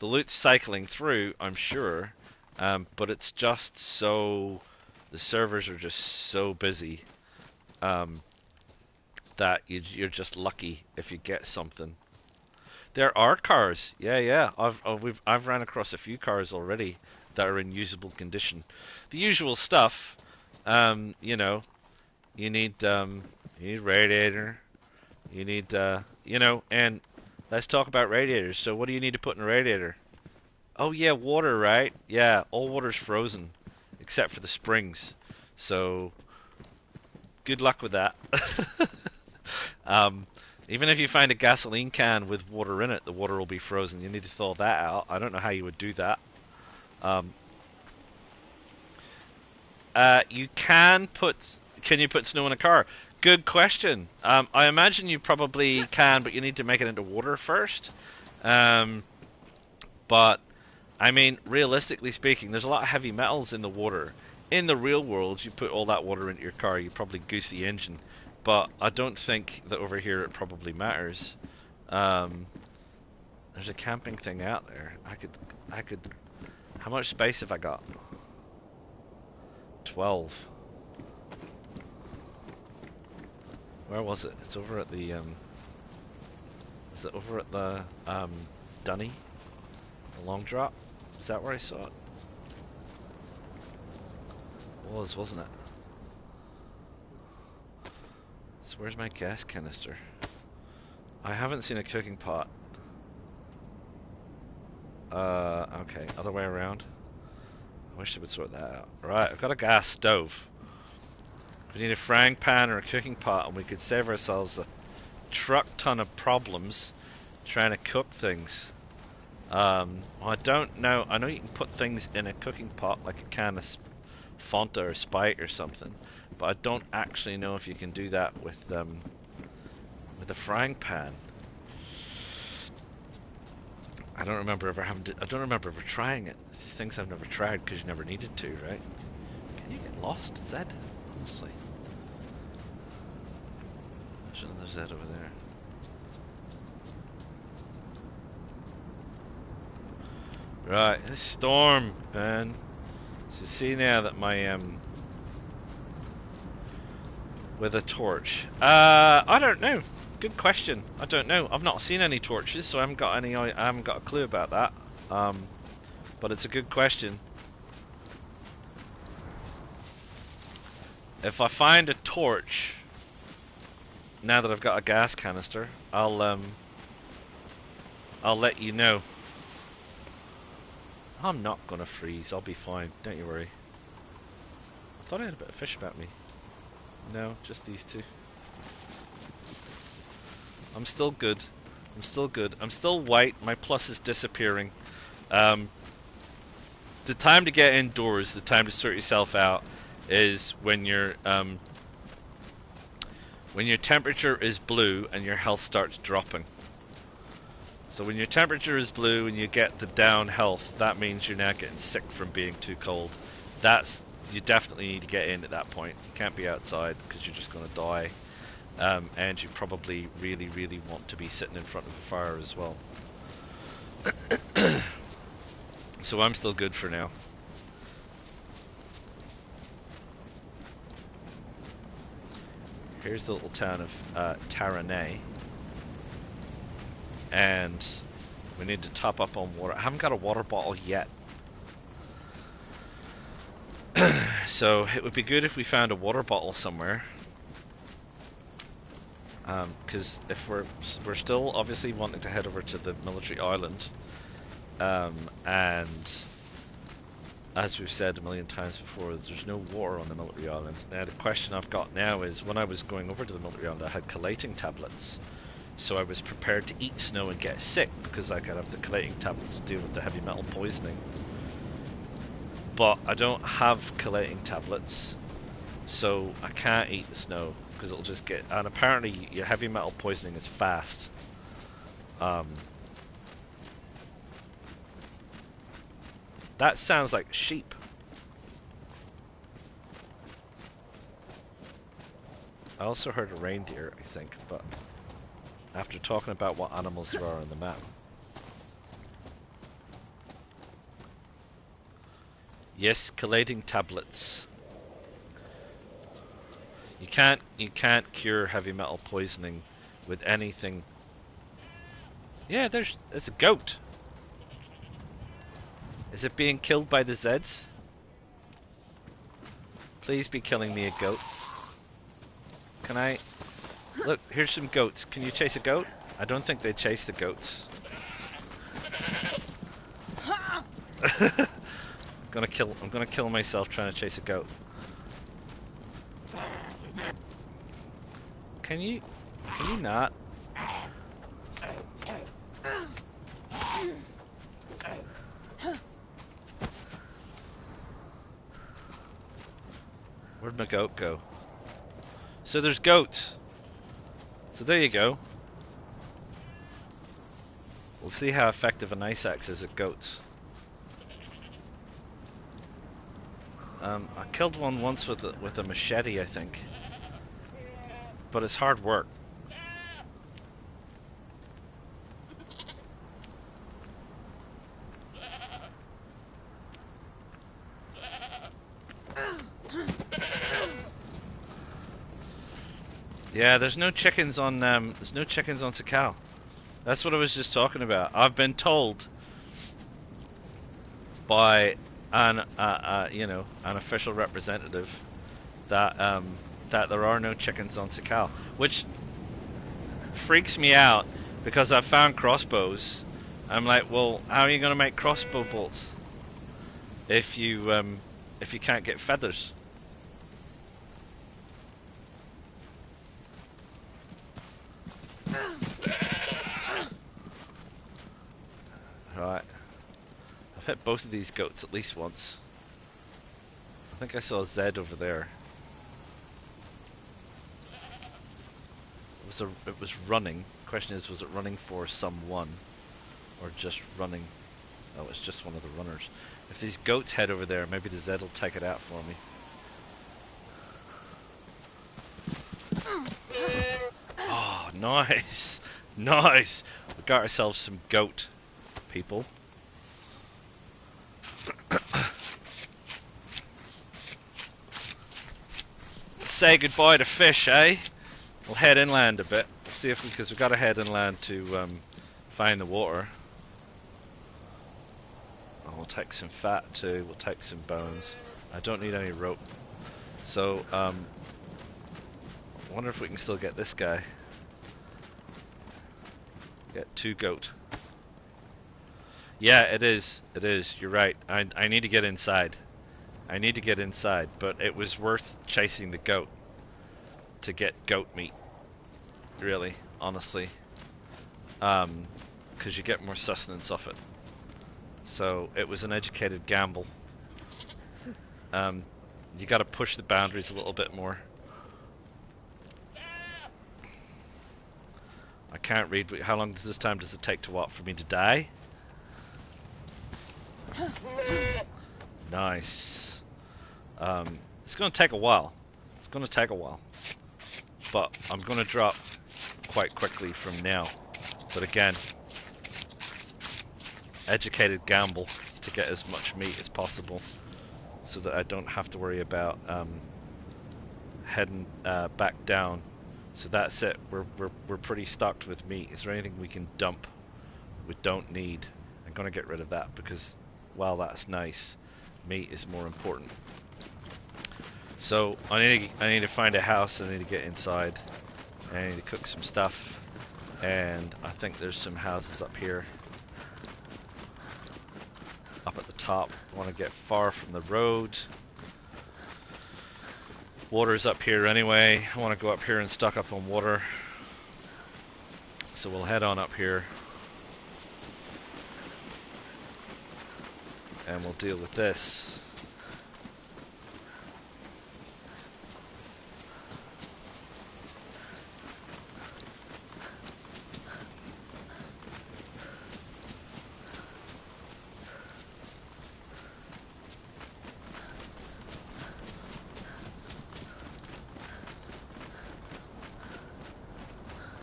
the loot's cycling through, I'm sure, but it's just so... The servers are just so busy. that you're just lucky if you get something. There are cars. Yeah, yeah. I've ran across a few cars already that are in usable condition. The usual stuff. You know, you need radiator. You need and let's talk about radiators. So what do you need to put in a radiator? Oh yeah, water, right? Yeah, all water's frozen except for the springs. So good luck with that. Um, Even if you find a gasoline can with water in it, the water will be frozen. You need to thaw that out. I don't know how you would do that. Um, you can put. Can you put snow in a car? Good question. I imagine you probably can, but you need to make it into water first. Um, but I mean, realistically speaking, there's a lot of heavy metals in the water. In the real world, you put all that water into your car, you probably goose the engine. But I don't think that over here it probably matters. Um, there's a camping thing out there. I could. How much space have I got? 12. Where was it? It's over at the Is it over at the Dunny? The long drop? Is that where I saw it? It was, wasn't it? So where's my gas canister? I haven't seen a cooking pot. Okay, other way around. I wish they would sort that out. Right, I've got a gas stove. We need a frying pan or a cooking pot, and we could save ourselves a truck ton of problems trying to cook things. I don't know. I know you can put things in a cooking pot, like a can of Fanta or Spite or something, but I don't actually know if you can do that with a frying pan. I don't remember ever having to, I don't remember ever trying it. It's these things I've never tried because you never needed to, right? Can you get lost, Zed? Honestly. There's another Zed over there. Right, this storm, man. So see now that my with a torch. I don't know. Good question. I don't know. I've not seen any torches, so I haven't got any. I haven't got a clue about that. But it's a good question. If I find a torch, now that I've got a gas canister, I'll let you know. I'm not gonna freeze. I'll be fine. Don't you worry. I thought I had a bit of fish about me. No, just these two. I'm still good. I'm still good. I'm still white. My plus is disappearing. The time to get indoors, the time to sort yourself out, is when your temperature is blue and your health starts dropping. So when your temperature is blue and you get the down health, that means you're now getting sick from being too cold. You definitely need to get in at that point. You can't be outside because you're just going to die. And you probably really, really want to be sitting in front of the fire as well. So I'm still good for now. Here's the little town of Taranay. And we need to top up on water. I haven't got a water bottle yet. So it would be good if we found a water bottle somewhere. Because if we're still obviously wanting to head over to the military island, and as we've said a million times before, there's no water on the military island. Now the question I've got now is, when I was going over to the military island, I had collating tablets, so I was prepared to eat snow and get sick because I could have the collating tablets to deal with the heavy metal poisoning. But I don't have collating tablets, so I can't eat the snow because it'll just get. And apparently, your heavy metal poisoning is fast. That sounds like sheep. I also heard a reindeer, I think, but after talking about what animals there are on the map. Yes, collating tablets. You can't cure heavy metal poisoning with anything. Yeah, there's a goat. Is it being killed by the Zeds? Please be killing me a goat. Can I? Look, here's some goats. Can you chase a goat? I don't think they chase the goats. I'm gonna kill myself trying to chase a goat. Can you not? Where'd my goat go? So there's goats. So there you go. We'll see how effective an ice axe is at goats. I killed one once with a machete, I think. But it's hard work. Yeah, there's no chickens on Sakhal. That's what I was just talking about. I've been told by an official representative that that there are no chickens on Sakhal, which freaks me out because I've found crossbows. I'm like, well, how are you going to make crossbow bolts if you can't get feathers? Right. I've hit both of these goats at least once. I think I saw a Zed over there. It was running. The question is, was it running for someone? Or just running? Oh, it's just one of the runners. If these goats head over there, maybe the Zed will take it out for me. Oh, nice! Nice! We got ourselves some goat, people. Say goodbye to fish, eh? We'll head inland a bit. See if because we've got to head inland to find the water. Oh, we'll take some fat too. We'll take some bones. I don't need any rope. So, I wonder if we can still get this guy. Get 2 goat. Yeah, it is. It is. You're right. I need to get inside. I need to get inside, but it was worth chasing the goat to get goat meat. Really, honestly. Because you get more sustenance off it. So it was an educated gamble. You got to push the boundaries a little bit more. I can't read. How long does it take to what? For me to die? Nice. It's going to take a while. It's going to take a while. But I'm going to drop quite quickly from now. But again, educated gamble to get as much meat as possible so that I don't have to worry about heading back down. So that's it. We're pretty stocked with meat. Is there anything we can dump we don't need? I'm going to get rid of that because while that's nice, meat is more important. So I need to find a house. I need to get inside. I need to cook some stuff. And I think there's some houses up here. Up at the top. I want to get far from the road. Water's up here anyway. I want to go up here and stock up on water. So we'll head on up here. And we'll deal with this.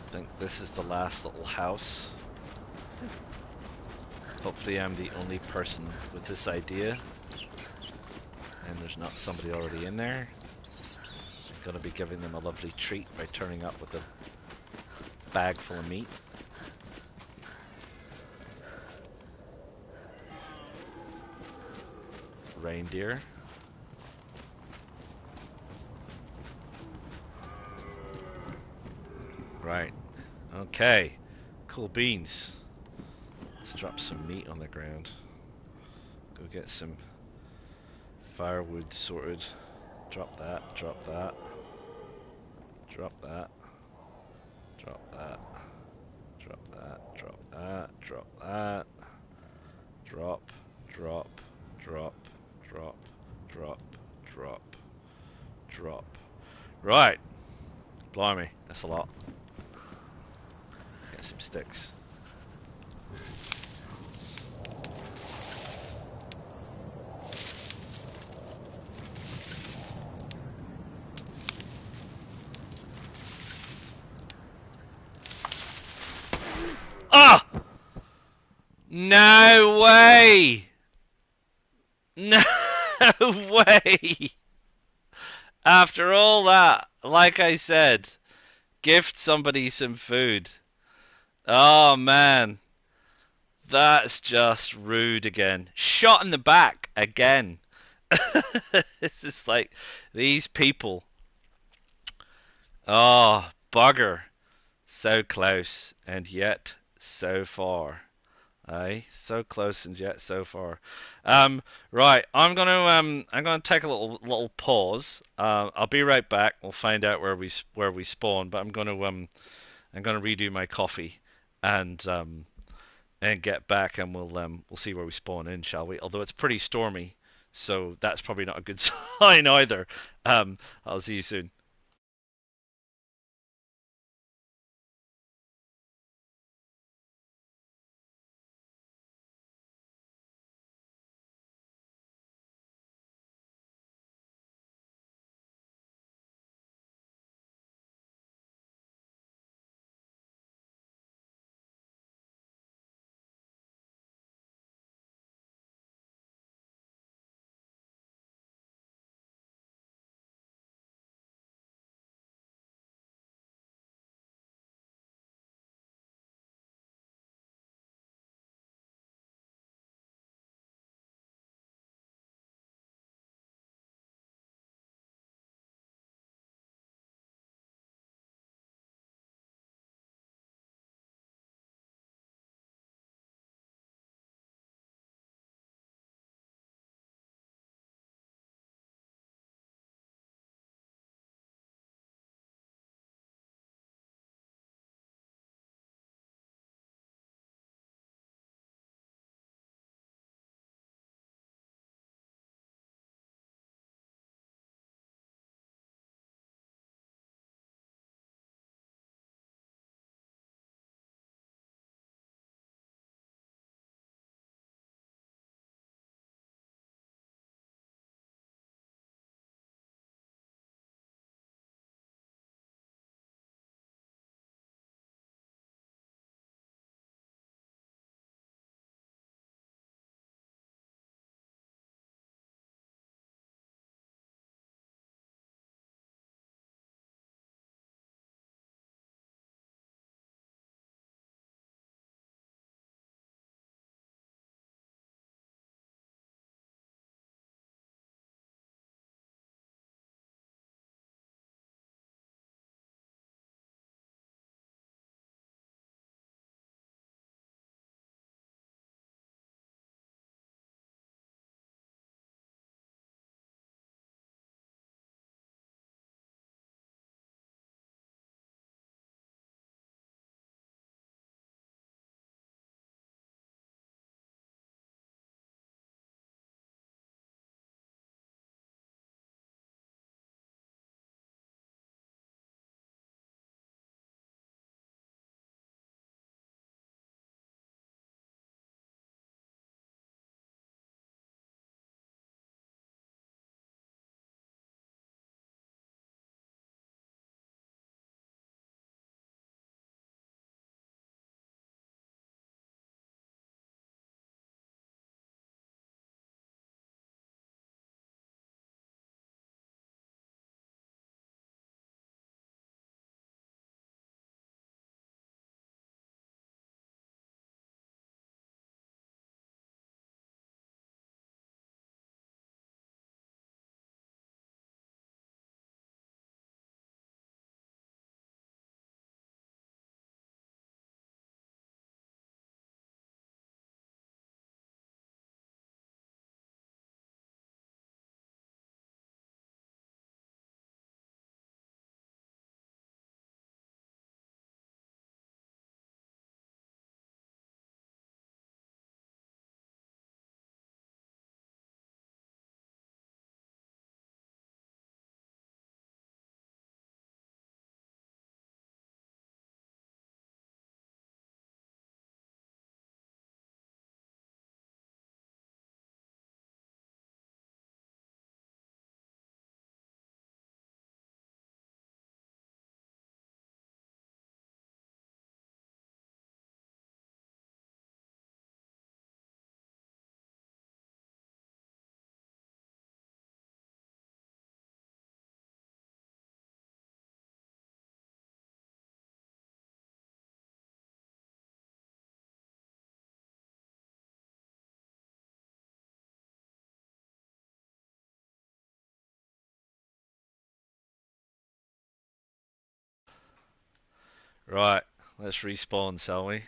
I think this is the last little house. Hopefully I'm the only person with this idea and there's not somebody already in there. Gonna be giving them a lovely treat by turning up with a bag full of meat. Reindeer. Right. Okay. Cool beans. Let's drop some meat on the ground. Go get some firewood sorted. Drop that, drop that. Drop that. Drop that. Drop that, drop that, drop that. Drop, drop, drop, drop, drop, drop, drop. Right. Blimey, that's a lot. Get some sticks. Ah! No way! No way! After all that, like I said, gift somebody some food. Oh man, that's just rude again. Shot in the back again. It's just like these people. Oh, bugger. So close and yet so far. Aye, so close and yet so far. Right, I'm gonna take a little pause. I'll be right back. We'll find out where we spawn, but I'm gonna redo my coffee and get back, and we'll see where we spawn in, shall we? Although it's pretty stormy, so that's probably not a good sign either. I'll see you soon. Right, let's respawn, shall we?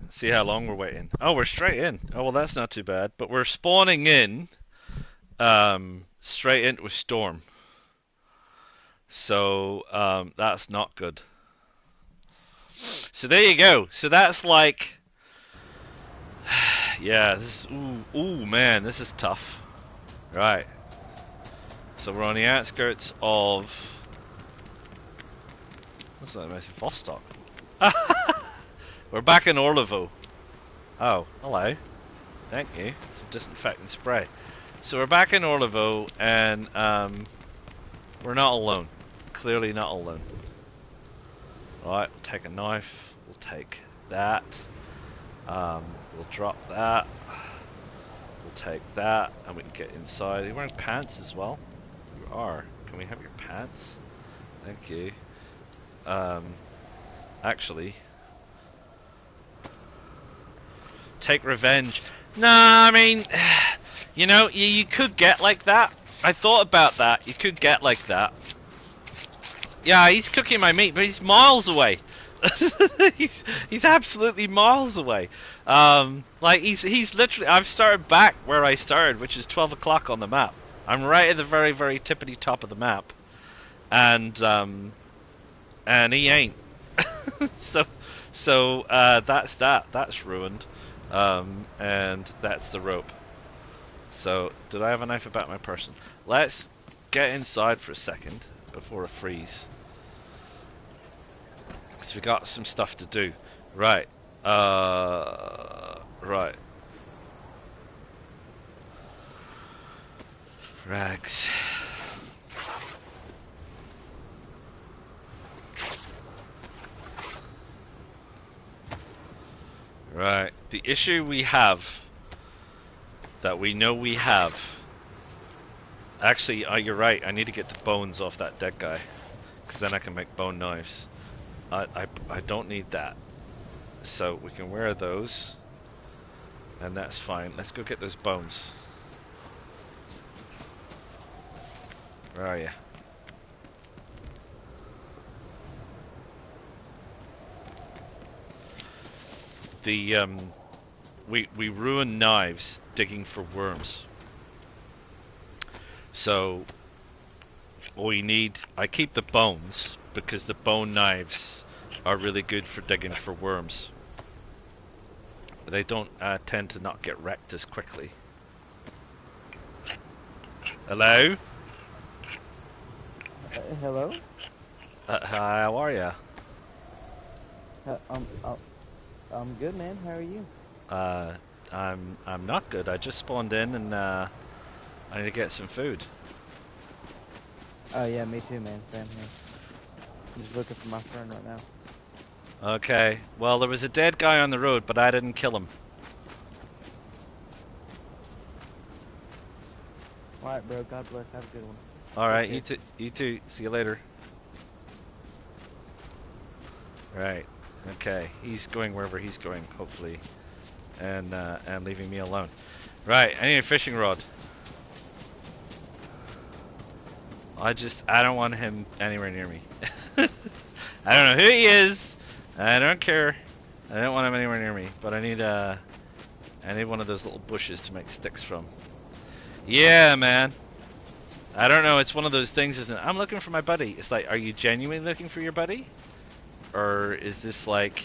See how long we're waiting. Oh, we're straight in. Oh, well, that's not too bad. But we're spawning in straight into a storm. So that's not good. So there you go. So that's like, yeah, this is, ooh, man, this is tough. Right. So we're on the outskirts of, what's that, Vostok? We're back in Orlevo. Oh, hello. Thank you. Some disinfectant spray. So we're back in Orlevo, and we're not alone. Clearly not alone. Alright, we'll take a knife. We'll take that. We'll drop that. We'll take that, and we can get inside. Are you wearing pants as well? You are. Can we have your pants? Thank you. Actually, take revenge. Nah, I mean, you know, you could get like that. I thought about that. You could get like that. Yeah, he's cooking my meat, but he's miles away. he's absolutely miles away. Like he's literally. I've started back where I started, which is 12 o'clock on the map. I'm right at the very tippity top of the map, and he ain't. so that's that. That's ruined. And that's the rope. So, did I have a knife about my person? Let's get inside for a second before I freeze. Because we got some stuff to do. Right. Right. Rags. Right. The issue we have, that we know we have. Actually, you're right. I need to get the bones off that dead guy, because then I can make bone knives. I don't need that, so we can wear those, and that's fine. Let's go get those bones. Where are you? The we ruin knives digging for worms. So we need. I keep the bones because the bone knives are really good for digging for worms. They don't tend to not get wrecked as quickly. Hello? Hello? Hi, how are ya? I'm good, man. How are you? I'm not good. I just spawned in and I need to get some food. Oh yeah, me too, man. Same here. I'm just looking for my friend right now. Okay. Well, there was a dead guy on the road, but I didn't kill him. Alright, bro. God bless. Have a good one. Alright, you too. You too. See you later. Right. Okay. He's going wherever he's going, hopefully. And leaving me alone. Right, I need a fishing rod. I don't want him anywhere near me. I don't know who he is. I don't care. I don't want him anywhere near me. But I need one of those little bushes to make sticks from. Yeah, man. I don't know. It's one of those things, isn't it? I'm looking for my buddy. It's like, are you genuinely looking for your buddy? Or is this like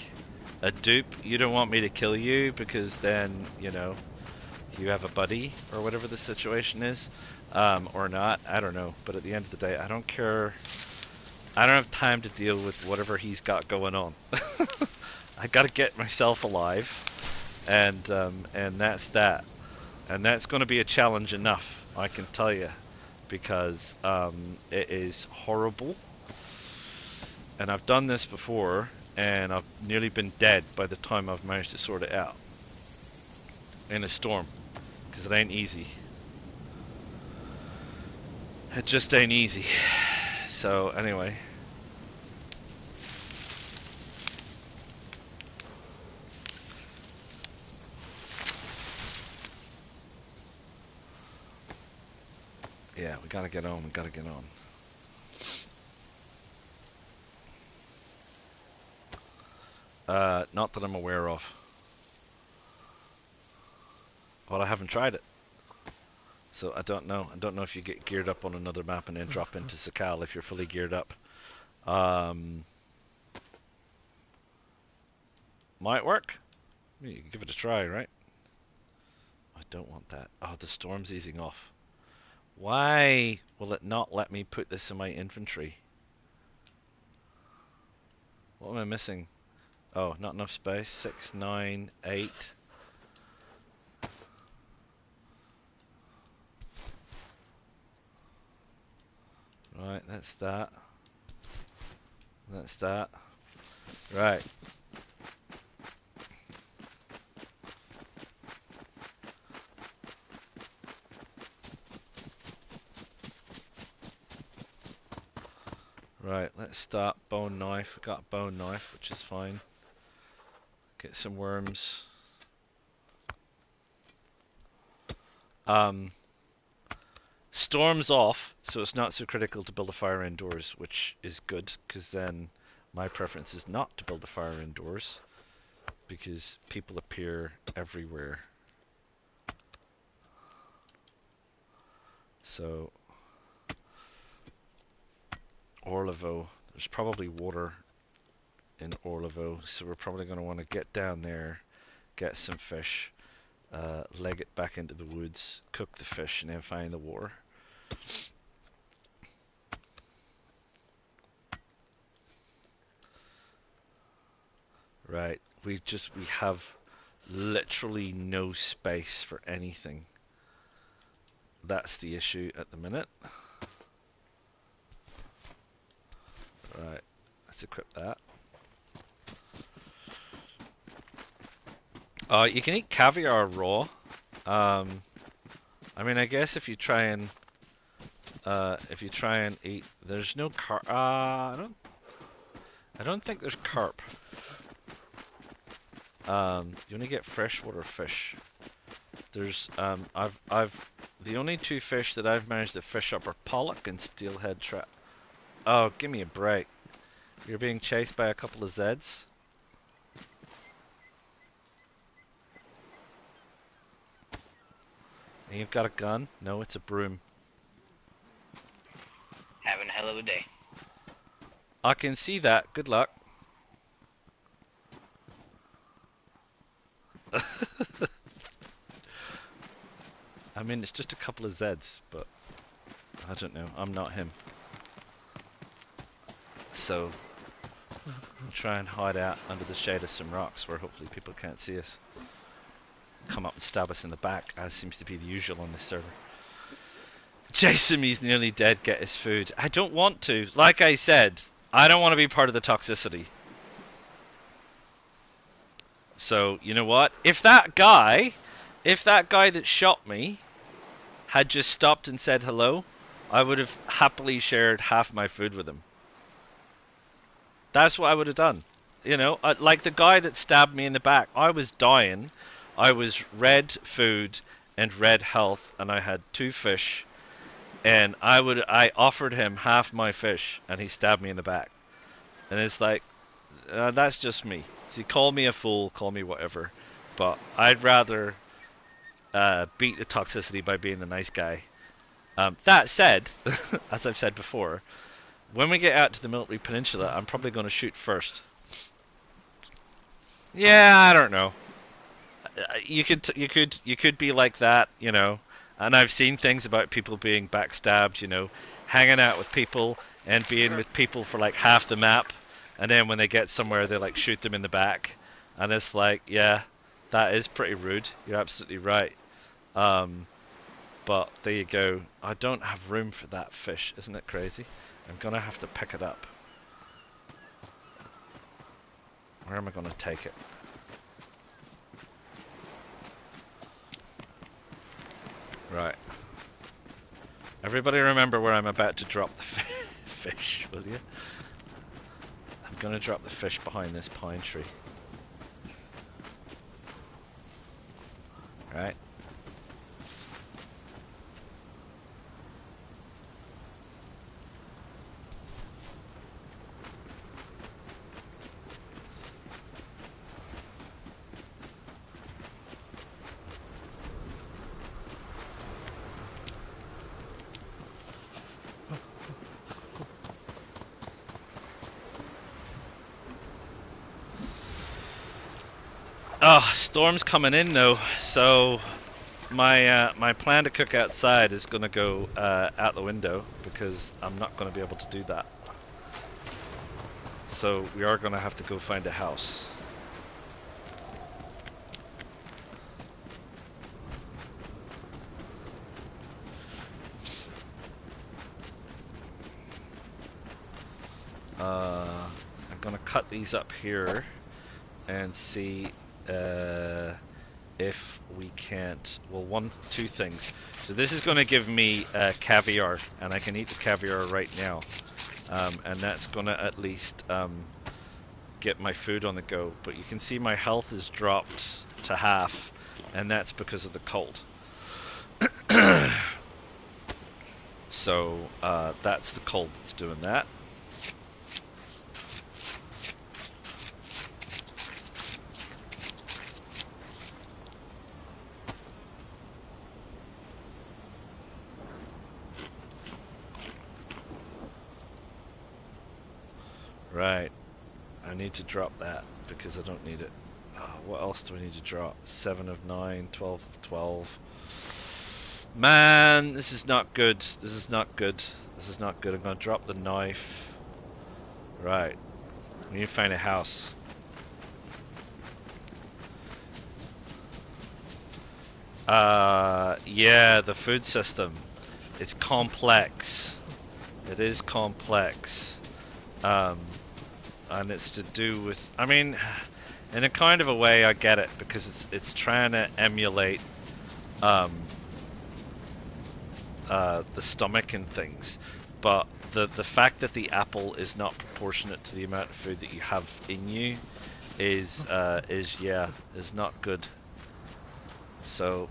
a dupe? You don't want me to kill you because then, you know, you have a buddy or whatever the situation is. Or not. I don't know. But at the end of the day, I don't care. I don't have time to deal with whatever he's got going on. I gotta get myself alive. And that's that. And that's going to be a challenge enough, I can tell you. Because it is horrible. And I've done this before, and I've nearly been dead by the time I've managed to sort it out. In a storm. Because it ain't easy. It just ain't easy. So, anyway. Yeah, we gotta get on, we gotta get on. Not that I'm aware of. Well, I haven't tried it. So I don't know. I don't know if you get geared up on another map and then drop into Sakhal if you're fully geared up. Might work. You can give it a try, right? I don't want that. Oh, the storm's easing off. Why will it not let me put this in my inventory? What am I missing? Oh, not enough space. 6, 9, 8. Right, that's that. That's that. Right. Right, let's start bone knife. We've got a bone knife, which is fine. Get some worms. Storm's off, so it's not so critical to build a fire indoors, which is good, because then my preference is not to build a fire indoors, because people appear everywhere. So, Orlevo, there's probably water in Orlevo, so we're probably going to want to get down there, get some fish, leg it back into the woods, cook the fish, and then find the water. Right, we have literally no space for anything. That's the issue at the minute. Right, let's equip that. You can eat caviar raw. I mean, I guess if you try and eat, there's no carp. I don't think there's carp. You only get freshwater fish. There's the only two fish that I've managed to fish up are pollock and steelhead trout. Oh, give me a break! You're being chased by a couple of Zeds. And you've got a gun? No, it's a broom. Having a hell of a day. I can see that. Good luck. I mean, it's just a couple of Zeds, but I don't know. I'm not him. So, we'll try and hide out under the shade of some rocks where hopefully people can't see us. Come up and stab us in the back, as seems to be the usual on this server. Jason, he's nearly dead, get his food. I don't want to. Like I said, I don't want to be part of the toxicity. So, you know what? If that guy that shot me had just stopped and said hello, I would have happily shared half my food with him. That's what I would have done. You know, like the guy that stabbed me in the back, I was dying. I was red food and red health, and I had 2 fish, and I offered him half my fish, and he stabbed me in the back. And it's like, that's just me. See, call me a fool, call me whatever, but I'd rather beat the toxicity by being the nice guy. That said, as I've said before, when we get out to the Military Peninsula, I'm probably going to shoot first. Yeah, I don't know. You could be like that, you know. And I've seen things about people being backstabbed, you know, hanging out with people and being with people for like half the map, and then when they get somewhere, they like shoot them in the back, and it's like, yeah, that is pretty rude. You're absolutely right. But there you go. I don't have room for that fish. Isn't it crazy? I'm gonna have to pick it up. Where am I gonna take it? Right. Everybody remember where I'm about to drop the fish, will you? I'm gonna drop the fish behind this pine tree. Right. Oh, storm's coming in though, so my plan to cook outside is gonna go out the window because I'm not gonna be able to do that. So we are gonna have to go find a house. I'm gonna cut these up here and see if we can't. Well, two things. So this is gonna give me caviar, and I can eat the caviar right now, and that's gonna at least get my food on the go. But you can see my health has dropped to half, and that's because of the cold. So that's the cold that's doing that. Right, I need to drop that because I don't need it. What else do I need to drop? 7 of 9, 12 of 12. Man, this is not good. This is not good. This is not good. I'm gonna drop the knife. Right, we need to find a house. Yeah, the food system. It's complex. It is complex. And it's to do with, I mean, in a kind of a way I get it, because it's trying to emulate the stomach and things, but the fact that the apple is not proportionate to the amount of food that you have in you is not good. So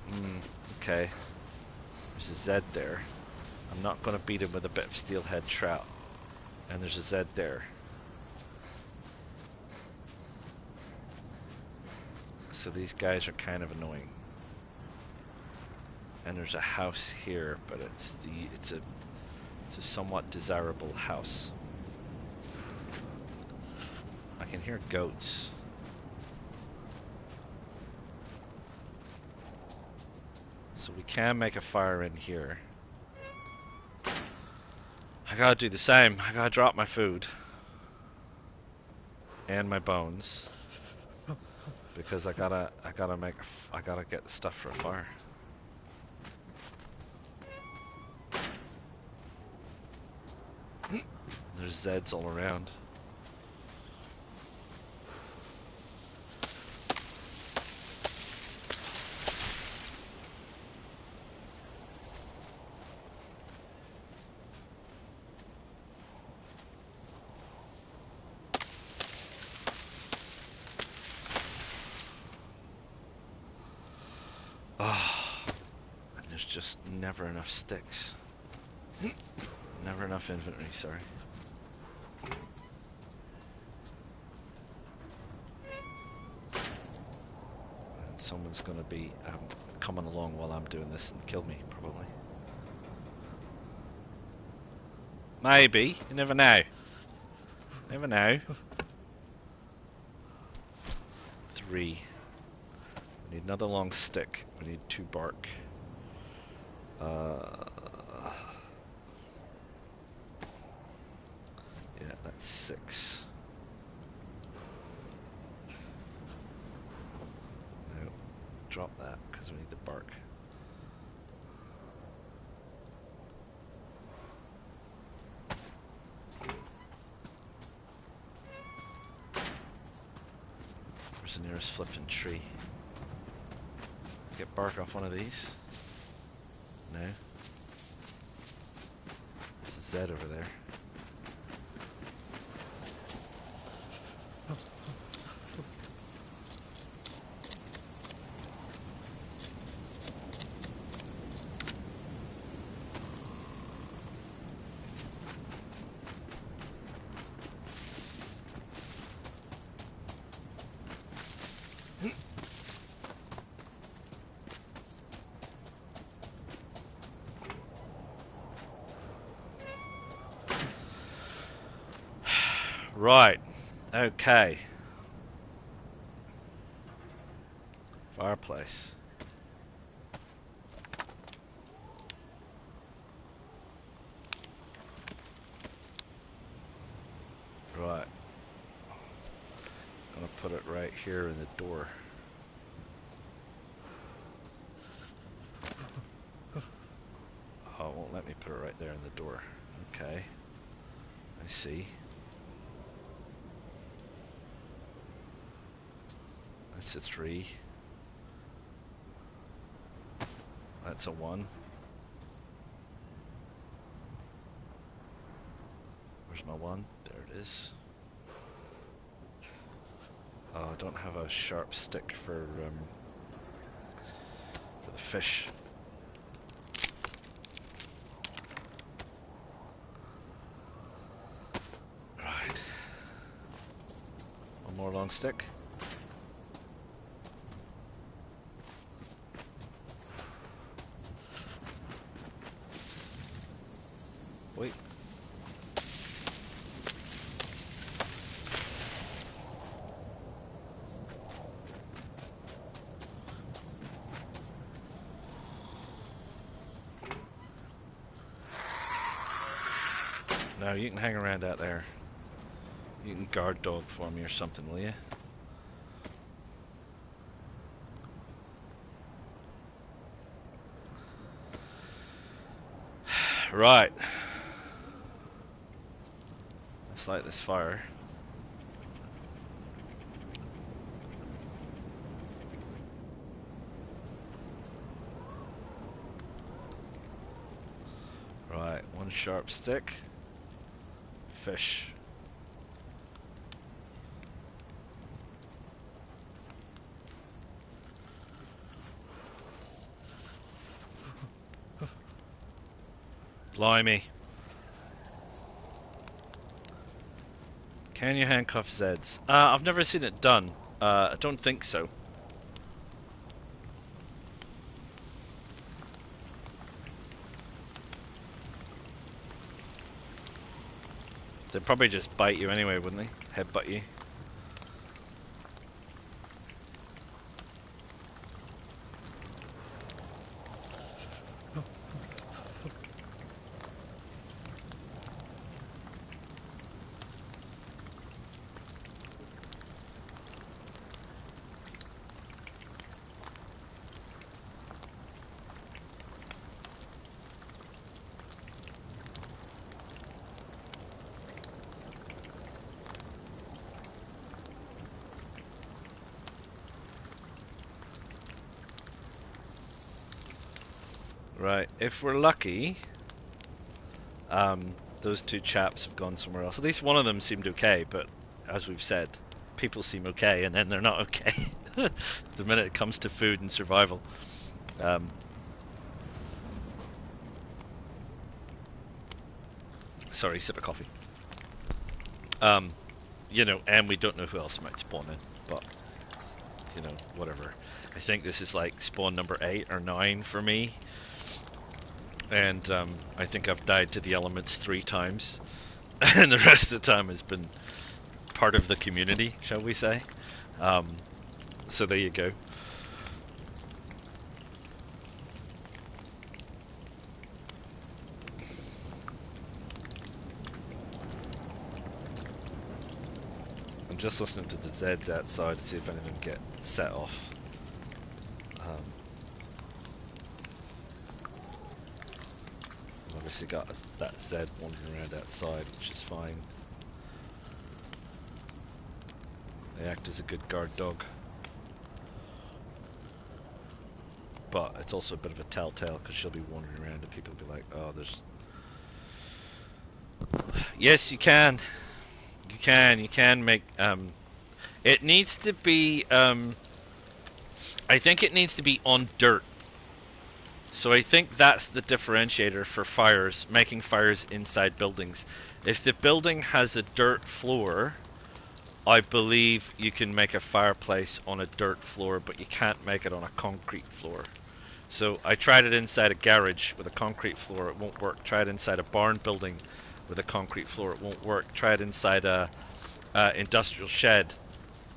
okay, there's a Z there. I'm not gonna beat him with a bit of steelhead trout, and there's a Z there. So these guys are kind of annoying. And there's a house here, but it's a somewhat desirable house. I can hear goats. So we can make a fire in here. I gotta do the same. I gotta drop my food and my bones because I gotta get the stuff for a fire. There's Zeds all around. Oh, and there's just never enough sticks. Never enough inventory, sorry. And someone's gonna be coming along while I'm doing this and kill me, probably. Maybe, you never know. Never know. 3. We need another long stick. We need 2 bark. Yeah, that's 6. No, drop that because we need the bark. Where's the nearest flipping tree? Get bark off one of these? No. There's a Z over there. Right, okay. Fireplace. Right. Gonna put it right here in the door. Oh, it won't let me put it right there in the door. Okay. I see. That's a 3. That's a 1. Where's my 1? There it is. Oh, I don't have a sharp stick for the fish. Right. One more long stick. Wait. Now you can hang around out there. You can guard dog for me or something, will you? Right. Let's light this fire. Right, 1 sharp stick. Fish. Blimey. Can you handcuff Zeds? I've never seen it done. I don't think so. They'd probably just bite you anyway, wouldn't they? Headbutt you. Right, if we're lucky, those 2 chaps have gone somewhere else. At least one of them seemed okay, but as we've said, people seem okay and then they're not okay the minute it comes to food and survival. Sorry, sip of coffee. You know, and we don't know who else might spawn in, but, you know, whatever. I think this is like spawn number 8 or 9 for me. And I think I've died to the elements 3 times. And the rest of the time has been part of the community, shall we say. So there you go. I'm just listening to the Zeds outside to see if any of them get set off. Obviously got that Zed wandering around outside, which is fine. They act as a good guard dog. But it's also a bit of a telltale because she'll be wandering around and people will be like, oh, there's... Yes, you can. You can make... It needs to be... I think it needs to be on dirt. So I think that's the differentiator for fires, making fires inside buildings. If the building has a dirt floor, I believe you can make a fireplace on a dirt floor, but you can't make it on a concrete floor. So I tried it inside a garage with a concrete floor, it won't work. Try it inside a barn building with a concrete floor, it won't work. Try it inside a industrial shed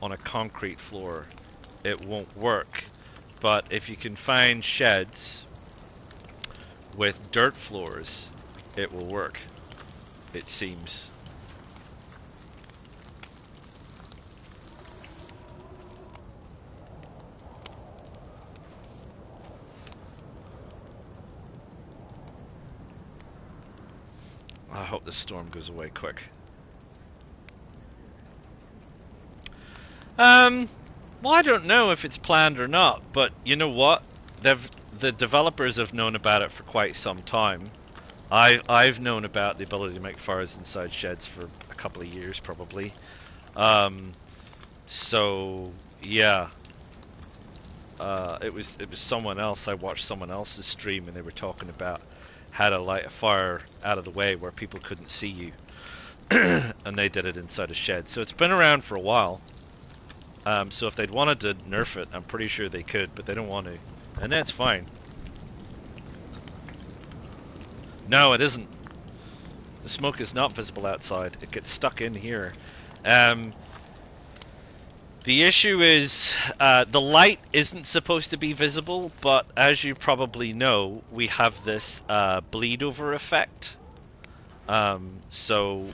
on a concrete floor, it won't work. but if you can find sheds with dirt floors, it will work, it seems. I hope this storm goes away quick. Well, I don't know if it's planned or not, but you know what? The developers have known about it for quite some time. I've known about the ability to make fires inside sheds for a couple of years, probably. So yeah, it was someone else. I watched someone else's stream, and they were talking about how to light a fire out of the way where people couldn't see you, and they did it inside a shed. So it's been around for a while. So if they'd wanted to nerf it, I'm pretty sure they could, but they don't want to, and that's fine. No, it isn't. The smoke is not visible outside. It gets stuck in here. The issue is the light isn't supposed to be visible, but as you probably know, we have this bleed over effect. So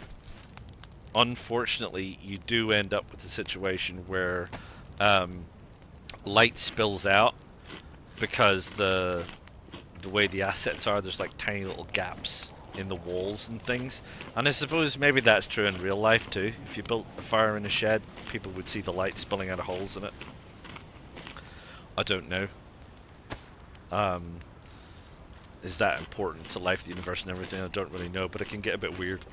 unfortunately, you do end up with a situation where light spills out because the way the assets are, there's like tiny little gaps in the walls and things. And I suppose maybe that's true in real life too. If you built a fire in a shed, people would see the light spilling out of holes in it. I don't know. Is that important to life, the universe, and everything? I don't really know, but it can get a bit weird.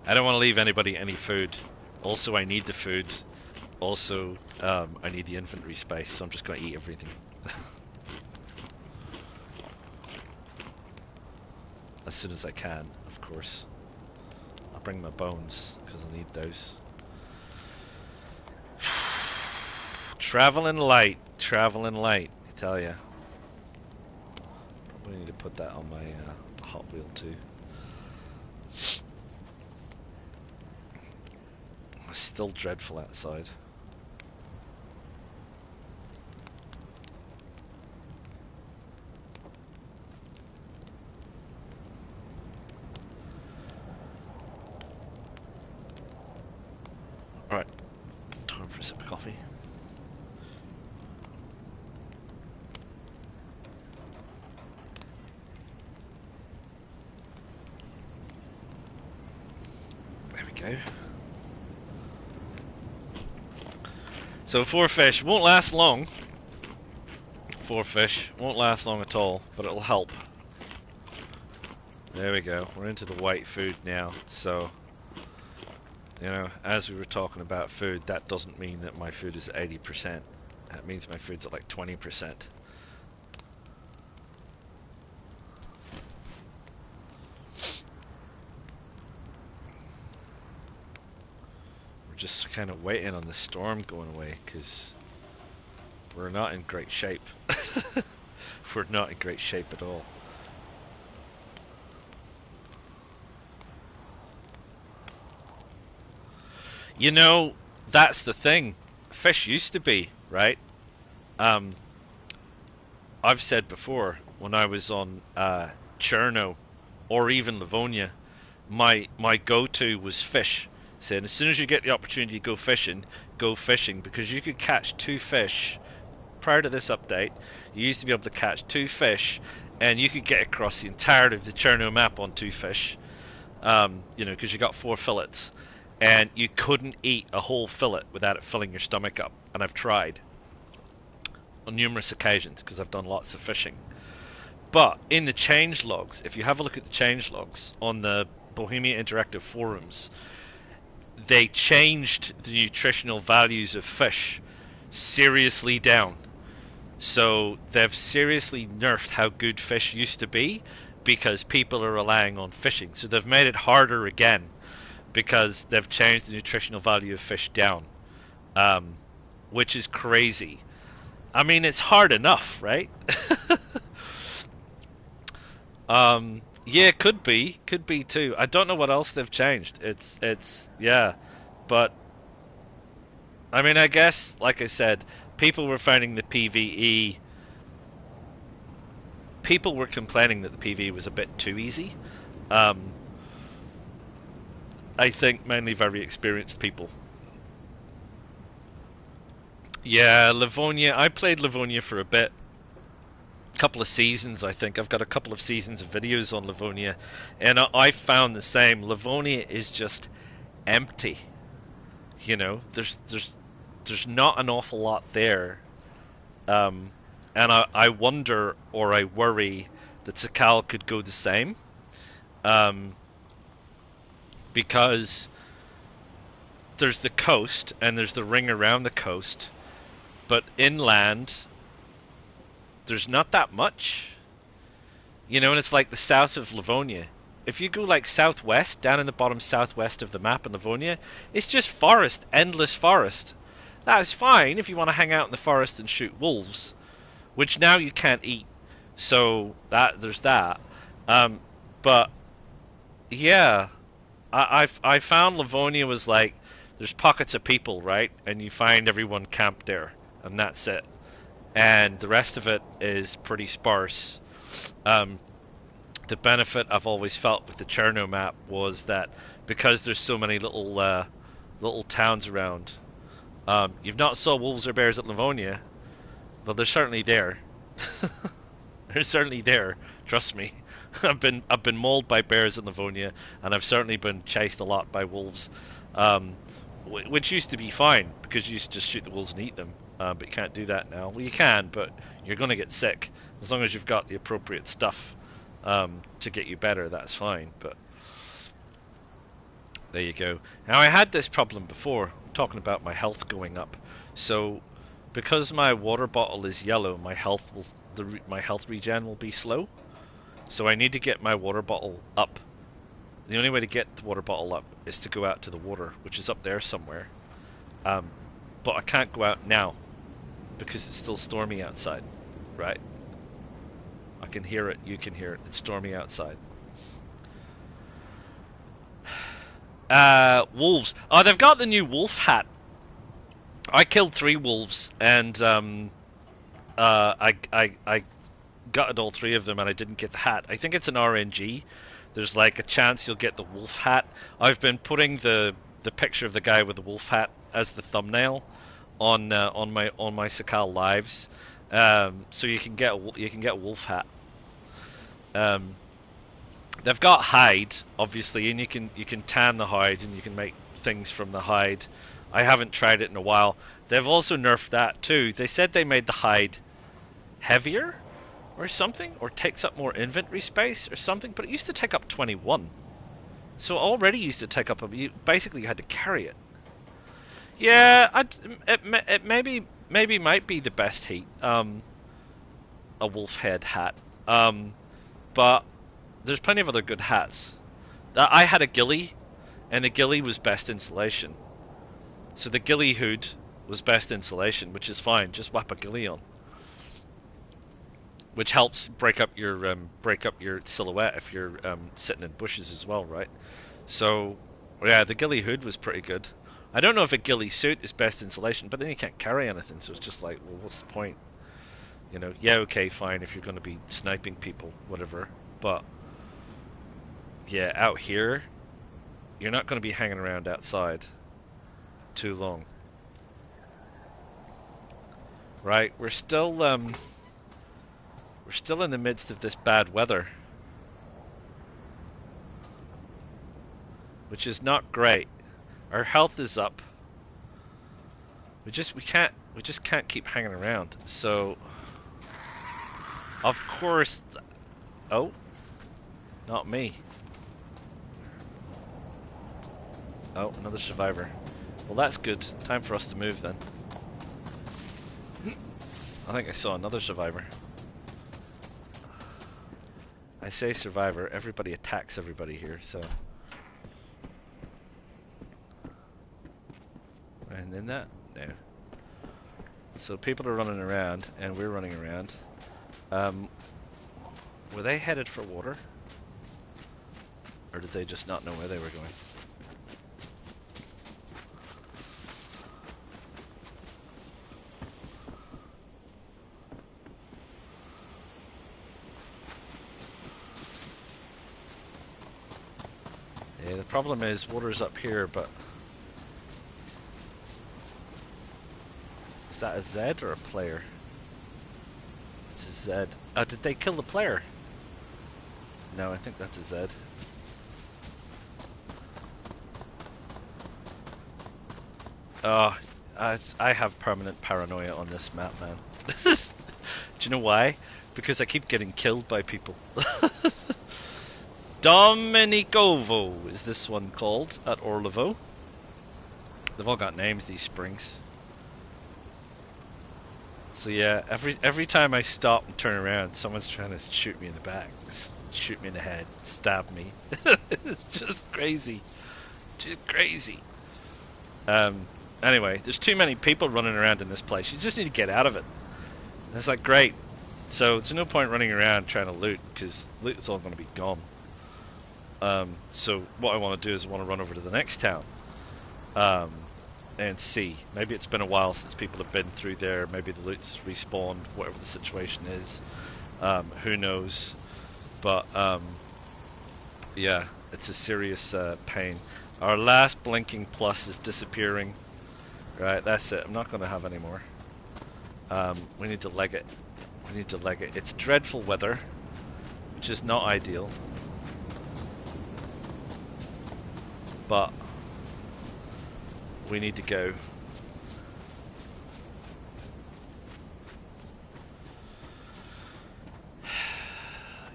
I don't want to leave anybody any food. Also, I need the food. Also, I need the inventory space, so I'm just going to eat everything. As soon as I can, of course. I'll bring my bones, because I need those. Traveling light, I tell ya. Probably need to put that on my Hot Wheel too. It's still dreadful outside. Alright, time for a sip of coffee. There we go. So 4 fish won't last long. 4 fish won't last long at all, but it'll help. There we go. We're into the white food now. So, you know, as we were talking about food, that doesn't mean that my food is at 80%. That means my food's at like 20%. Just kind of waiting on the storm going away because we're not in great shape. We're not in great shape at all. You know, that's the thing. Fish used to be, right? I've said before, when I was on Cherno or even Livonia, my go-to was fish. Saying as soon as you get the opportunity to go fishing, because you could catch 2 fish. Prior to this update, you used to be able to catch 2 fish, and you could get across the entirety of the Cherno map on 2 fish. You know, because you got 4 fillets, and you couldn't eat a whole fillet without it filling your stomach up. And I've tried on numerous occasions because I've done lots of fishing. But in the change logs, if you have a look at the change logs on the Bohemia Interactive forums, they changed the nutritional values of fish seriously down. So they've seriously nerfed how good fish used to be because people are relying on fishing. So they've made it harder again because they've changed the nutritional value of fish down. which is crazy. I mean, it's hard enough, right? Yeah, could be too. I don't know what else they've changed. Yeah, but I mean, I guess, like I said, people were finding the PVE. People were complaining that the PVE was a bit too easy. Um, I think mainly very experienced people. Yeah, Livonia. I played Livonia for a bit. Couple of seasons, I think. I've got a couple of seasons of videos on Livonia, and I found the same. Livonia is just empty. You know, there's not an awful lot there, um, and I wonder or I worry that Sakhal could go the same, um, because there's the coast and there's the ring around the coast, but inland there's not that much. You know, and it's like the south of Livonia. If you go like southwest, down in the bottom southwest of the map in Livonia, it's just forest, endless forest. That is fine if you want to hang out in the forest and shoot wolves, which now you can't eat. So that there's that. Um, but yeah, I found Livonia was like there's pockets of people, right, and you find everyone camped there, and that's it. And the rest of it is pretty sparse. Um, the benefit I've always felt with the Cherno map was that because there's so many little towns around, you've not saw wolves or bears at Livonia, but they're certainly there. They're certainly there. Trust me. I've been mauled by bears in Livonia, and I've certainly been chased a lot by wolves, um, which used to be fine because you used to just shoot the wolves and eat them. But you can't do that now. Well, you can, but you're going to get sick as long as you've got the appropriate stuff to get you better. That's fine. But there you go. Now I had this problem before, talking about my health going up. So because my water bottle is yellow, my health regen will be slow. So I need to get my water bottle up. The only way to get the water bottle up is to go out to the water, which is up there somewhere. But I can't go out now because it's still stormy outside, right? I can hear it, you can hear it. It's stormy outside. Wolves. Oh, they've got the new wolf hat. I killed 3 wolves, and I gutted all 3 of them, and I didn't get the hat. I think it's an RNG. There's like a chance you'll get the wolf hat. I've been putting the picture of the guy with the wolf hat as the thumbnail on my Sakhal lives, so you can get a wolf hat. They've got hide, obviously, and you can tan the hide and you can make things from the hide. I haven't tried it in a while. They've also nerfed that too. They said they made the hide heavier or something, or takes up more inventory space or something, but it used to take up 21. So it already used to take up basically you had to carry it. Yeah, it maybe might be the best heat. A wolf head hat. But there's plenty of other good hats. I had a ghillie, and the ghillie was best insulation. So the ghillie hood was best insulation, which is fine. Just whap a ghillie on, which helps break up your silhouette if you're sitting in bushes as well, right? So yeah, the ghillie hood was pretty good. I don't know if a ghillie suit is best insulation, but then you can't carry anything, so it's just like, well, what's the point? You know, yeah, okay, fine if you're going to be sniping people, whatever. But yeah, out here, you're not going to be hanging around outside too long, right? We're still in the midst of this bad weather, which is not great. Our health is up. We just can't keep hanging around. So, of course, oh, not me. Oh, another survivor. Well, that's good. Time for us to move then. I think I saw another survivor. I say survivor, everybody attacks everybody here, so. And then that, now. So people are running around, and we're running around. Were they headed for water? Or did they just not know where they were going? Yeah, the problem is water's up here, but... Is that a Z or a player? It's a Z. Oh, did they kill the player? No, I think that's a Z. Oh, I have permanent paranoia on this map, man. Do you know why? Because I keep getting killed by people. Dominikovo is this one called, at Orlovo. They've all got names, these springs. So yeah, every time I stop and turn around, someone's trying to shoot me in the back, shoot me in the head, stab me. It's just crazy. Just crazy. Anyway, there's too many people running around in this place. You just need to get out of it. And it's like, great. So there's no point running around trying to loot, because loot is all going to be gone. So what I want to do is I want to run over to the next town. And see. Maybe it's been a while since people have been through there. Maybe the loot's respawned, whatever the situation is. Who knows? But, yeah, it's a serious pain. Our last blinking plus is disappearing. Right, that's it. I'm not going to have any more. We need to leg it. We need to leg it. It's dreadful weather, which is not ideal. But we need to go.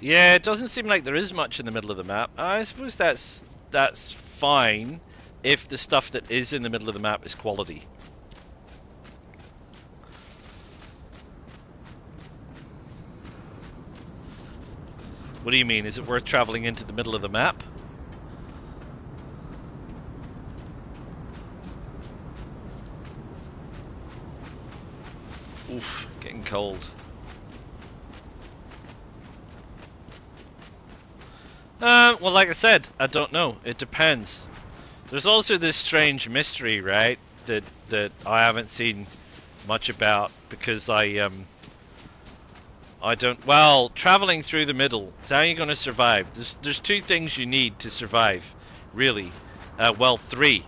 Yeah, it doesn't seem like there is much in the middle of the map. I suppose that's fine if the stuff that is in the middle of the map is quality. What do you mean? Is it worth traveling into the middle of the map? Oof, getting cold. Well, like I said, I don't know. It depends. There's also this strange mystery, right? That I haven't seen much about because I don't. Well, traveling through the middle. How are you going to survive? There's two things you need to survive, really. Well, three.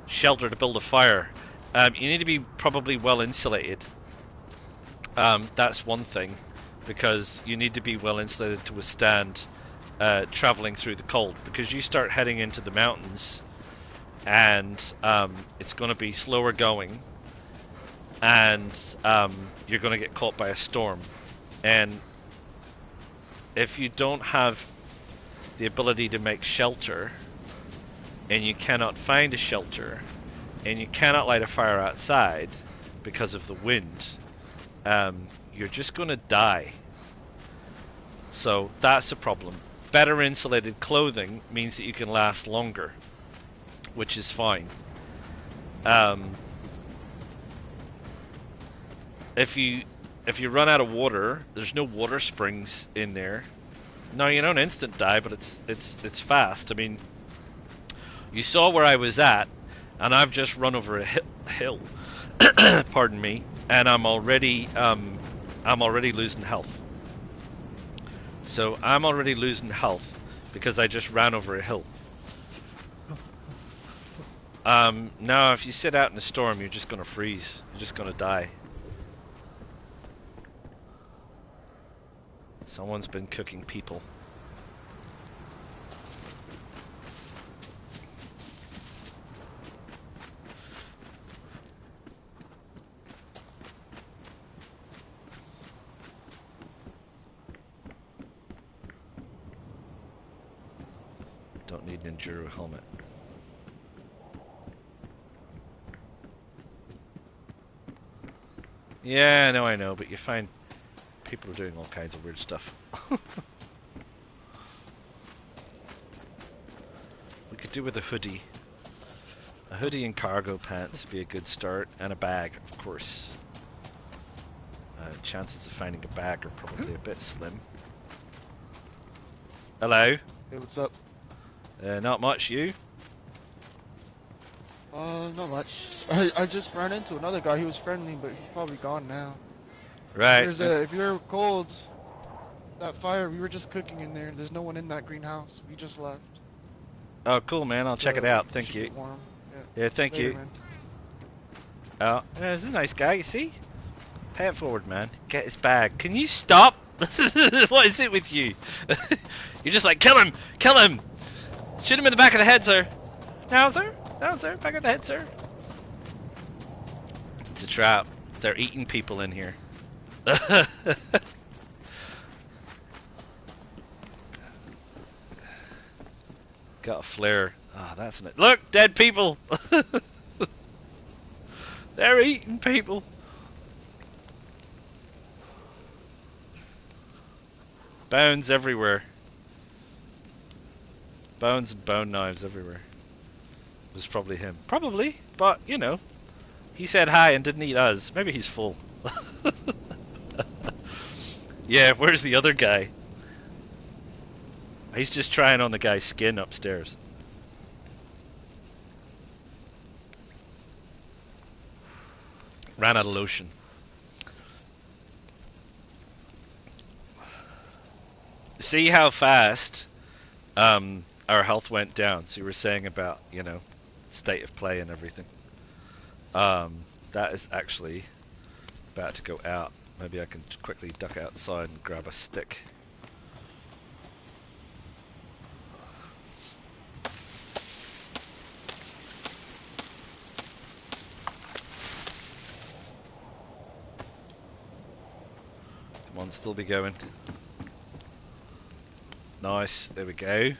Shelter to build a fire. You need to be probably well insulated. That's one thing, because you need to be well insulated to withstand traveling through the cold. Because you start heading into the mountains, and it's going to be slower going, and you're going to get caught by a storm. And if you don't have the ability to make shelter, and you cannot find a shelter, and you cannot light a fire outside because of the wind, you're just going to die. So that's a problem. Better insulated clothing means that you can last longer, which is fine. If you run out of water, there's no water springs in there. No, you don't instant die, but it's fast. I mean, you saw where I was at, and I've just run over a hill. Pardon me, and I'm already losing health. So I'm already losing health because I just ran over a hill. Now if you sit out in a storm, you're just gonna freeze. You're just gonna die. Someone's been cooking people. Don't need an enduro helmet. Yeah, I know, but you find people are doing all kinds of weird stuff. We could do with a hoodie. A hoodie and cargo pants would be a good start, and a bag, of course. Chances of finding a bag are probably a bit slim. Hello. Hey, what's up? Not much, you? Not much. I just ran into another guy. He was friendly, but he's probably gone now. Right. If you're cold, that fire, we were just cooking in there. There's no one in that greenhouse. We just left. Oh, cool, man. I'll check it out. Thank you. Warm. Yeah. Yeah, thank Later, you. man. Oh, yeah, this is a nice guy, you see? Pay it forward, man. Get his bag. Can you stop? What is it with you? You're just like, kill him! Kill him! Shoot him in the back of the head, sir. Now, sir. Now, sir. Back of the head, sir. It's a trap. They're eating people in here. Got a flare. Ah, that's it. Look, dead people. They're eating people. Bones everywhere. Bones and bone knives everywhere. It was probably him. Probably, but you know, he said hi and didn't eat us. Maybe he's full. Yeah, where's the other guy? He's just trying on the guy's skin upstairs. Ran out of lotion. See how fast our health went down. So you were saying about, you know, state of play and everything. That is actually about to go out. Maybe I can quickly duck outside and grab a stick. Come on, still be going. Nice, there we go.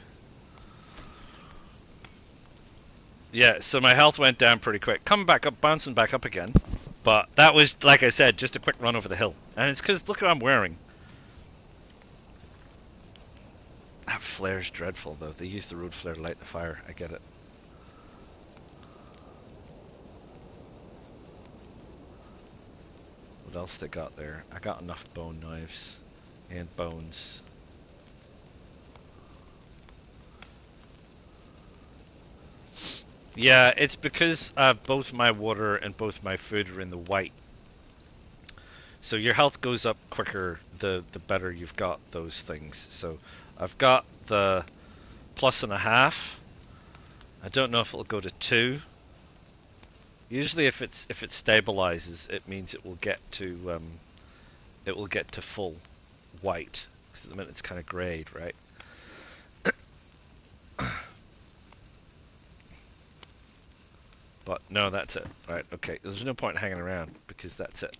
Yeah, so my health went down pretty quick. Coming back up, bouncing back up again. But that was, like I said, just a quick run over the hill. And it's because, look what I'm wearing. That flare's dreadful, though. They use the road flare to light the fire. I get it. What else they got there? I got enough bone knives and bones. Yeah, it's because both my water and both my food are in the white. So your health goes up quicker the better you've got those things. So I've got the +1.5. I don't know if it'll go to 2. Usually if it stabilizes, it means it will get to full white. Because at the minute it's kind of grayed, right? But no, that's it. Right, okay. There's no point hanging around because that's it.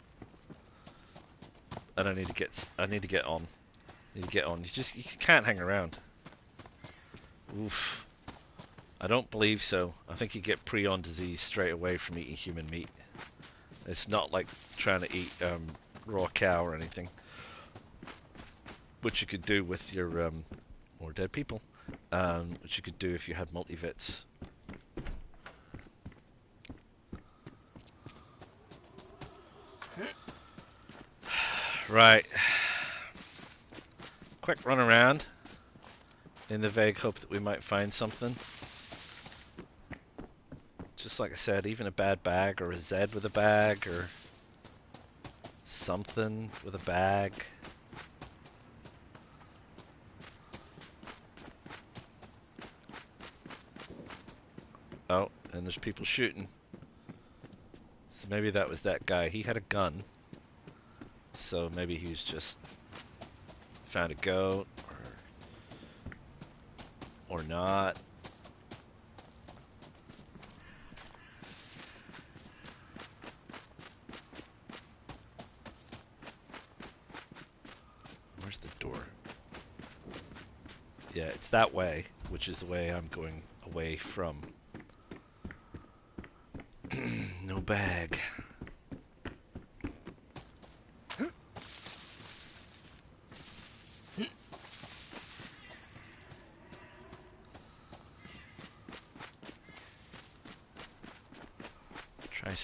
And I need to get on. You can't hang around. Oof. I don't believe so. I think you get prion disease straight away from eating human meat. It's not like trying to eat raw cow or anything. Which you could do with your more dead people. Which you could do if you had multivits. Right. Quick run around in the vague hope that we might find something. Just like I said, even a bad bag or a Z with a bag or something with a bag. Oh, and there's people shooting. So maybe that was that guy. He had a gun. So maybe he was just found a goat or not. Where's the door? Yeah, it's that way, which is the way I'm going away from. No bag.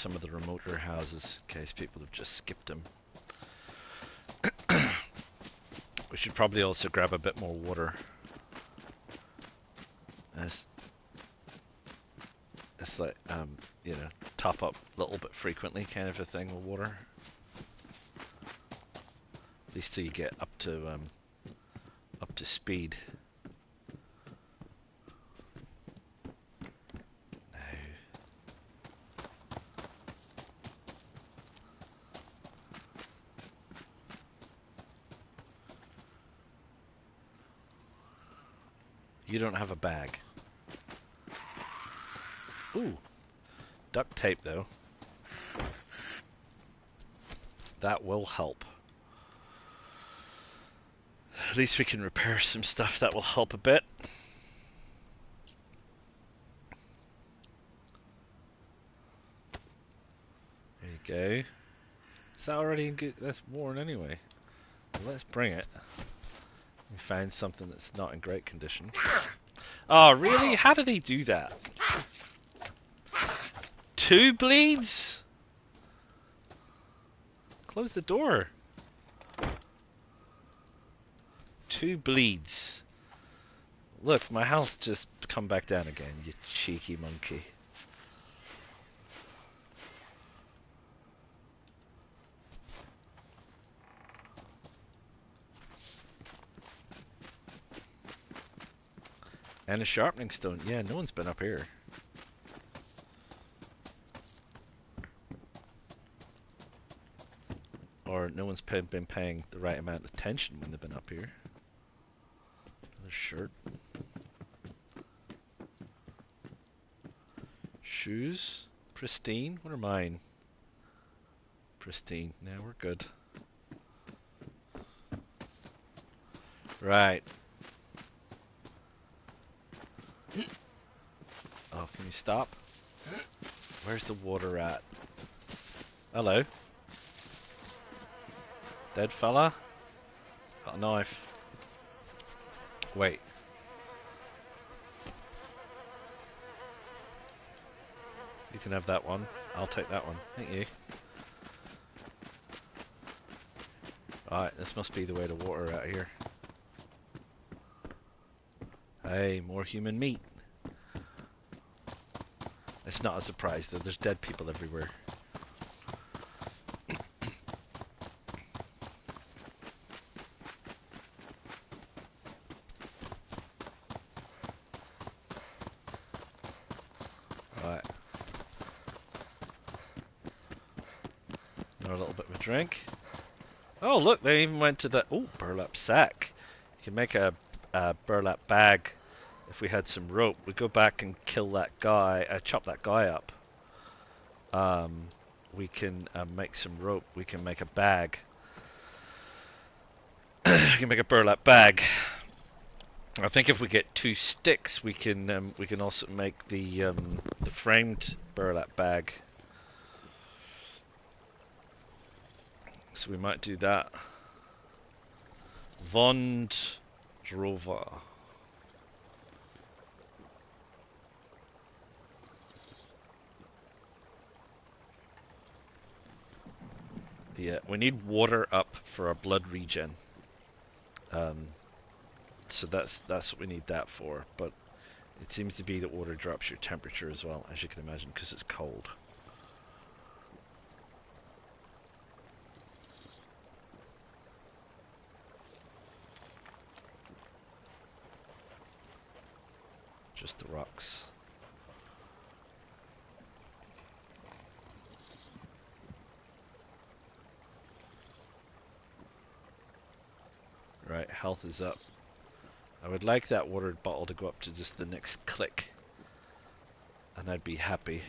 some of the remoter houses in case people have just skipped them. We should probably also grab a bit more water. It's like, you know, top up a little bit frequently kind of a thing with water. At least till you get up to speed. No. You don't have a bag. Ooh. Duct tape though. That will help. At least we can repair some stuff that will help a bit. There you go. Is that already in good? That's worn anyway. Well, let's bring it. We found something that's not in great condition. Oh, really? How did he do that? 2 bleeds? Close the door. 2 bleeds. Look, my health's just come back down again, you cheeky monkey. And a sharpening stone. Yeah, no one's been up here. Or no one's been paying the right amount of attention when they've been up here. Another shirt. Shoes. Pristine. What are mine? Pristine. Now we're good. Right. Oh, can you stop? Where's the water at? Hello. Dead fella? Got a knife. Wait. You can have that one. I'll take that one. Thank you. Alright, this must be the way to water out here. Hey, more human meat. It's not a surprise though, there's dead people everywhere. Alright. Another little bit of a drink. Oh look, they even went to the... Oh, burlap sack. You can make a burlap bag if we had some rope. We go back and kill that guy, chop that guy up. We can make some rope. We can make a bag. We can make a burlap bag. I think if we get 2 sticks, we can also make the framed burlap bag. So we might do that. Vond Drover. Yeah, we need water up for our blood regen. So that's what we need that for. But it seems to be that water drops your temperature as well, as you can imagine, because it's cold. Just the rocks. Right, health is up. I would like that water bottle to go up to just the next click, and I'd be happy.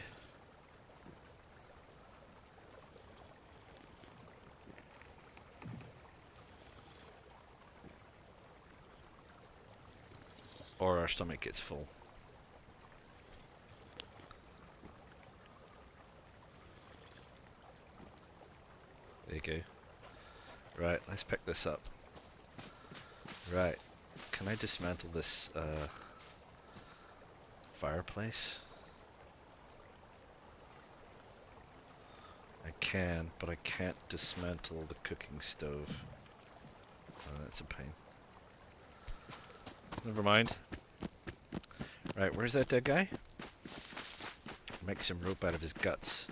Or our stomach gets full. There you go. Right, let's pick this up. Right, can I dismantle this fireplace? can, but I can't dismantle the cooking stove. Oh, that's a pain. Never mind. Right, where's that dead guy? Make some rope out of his guts.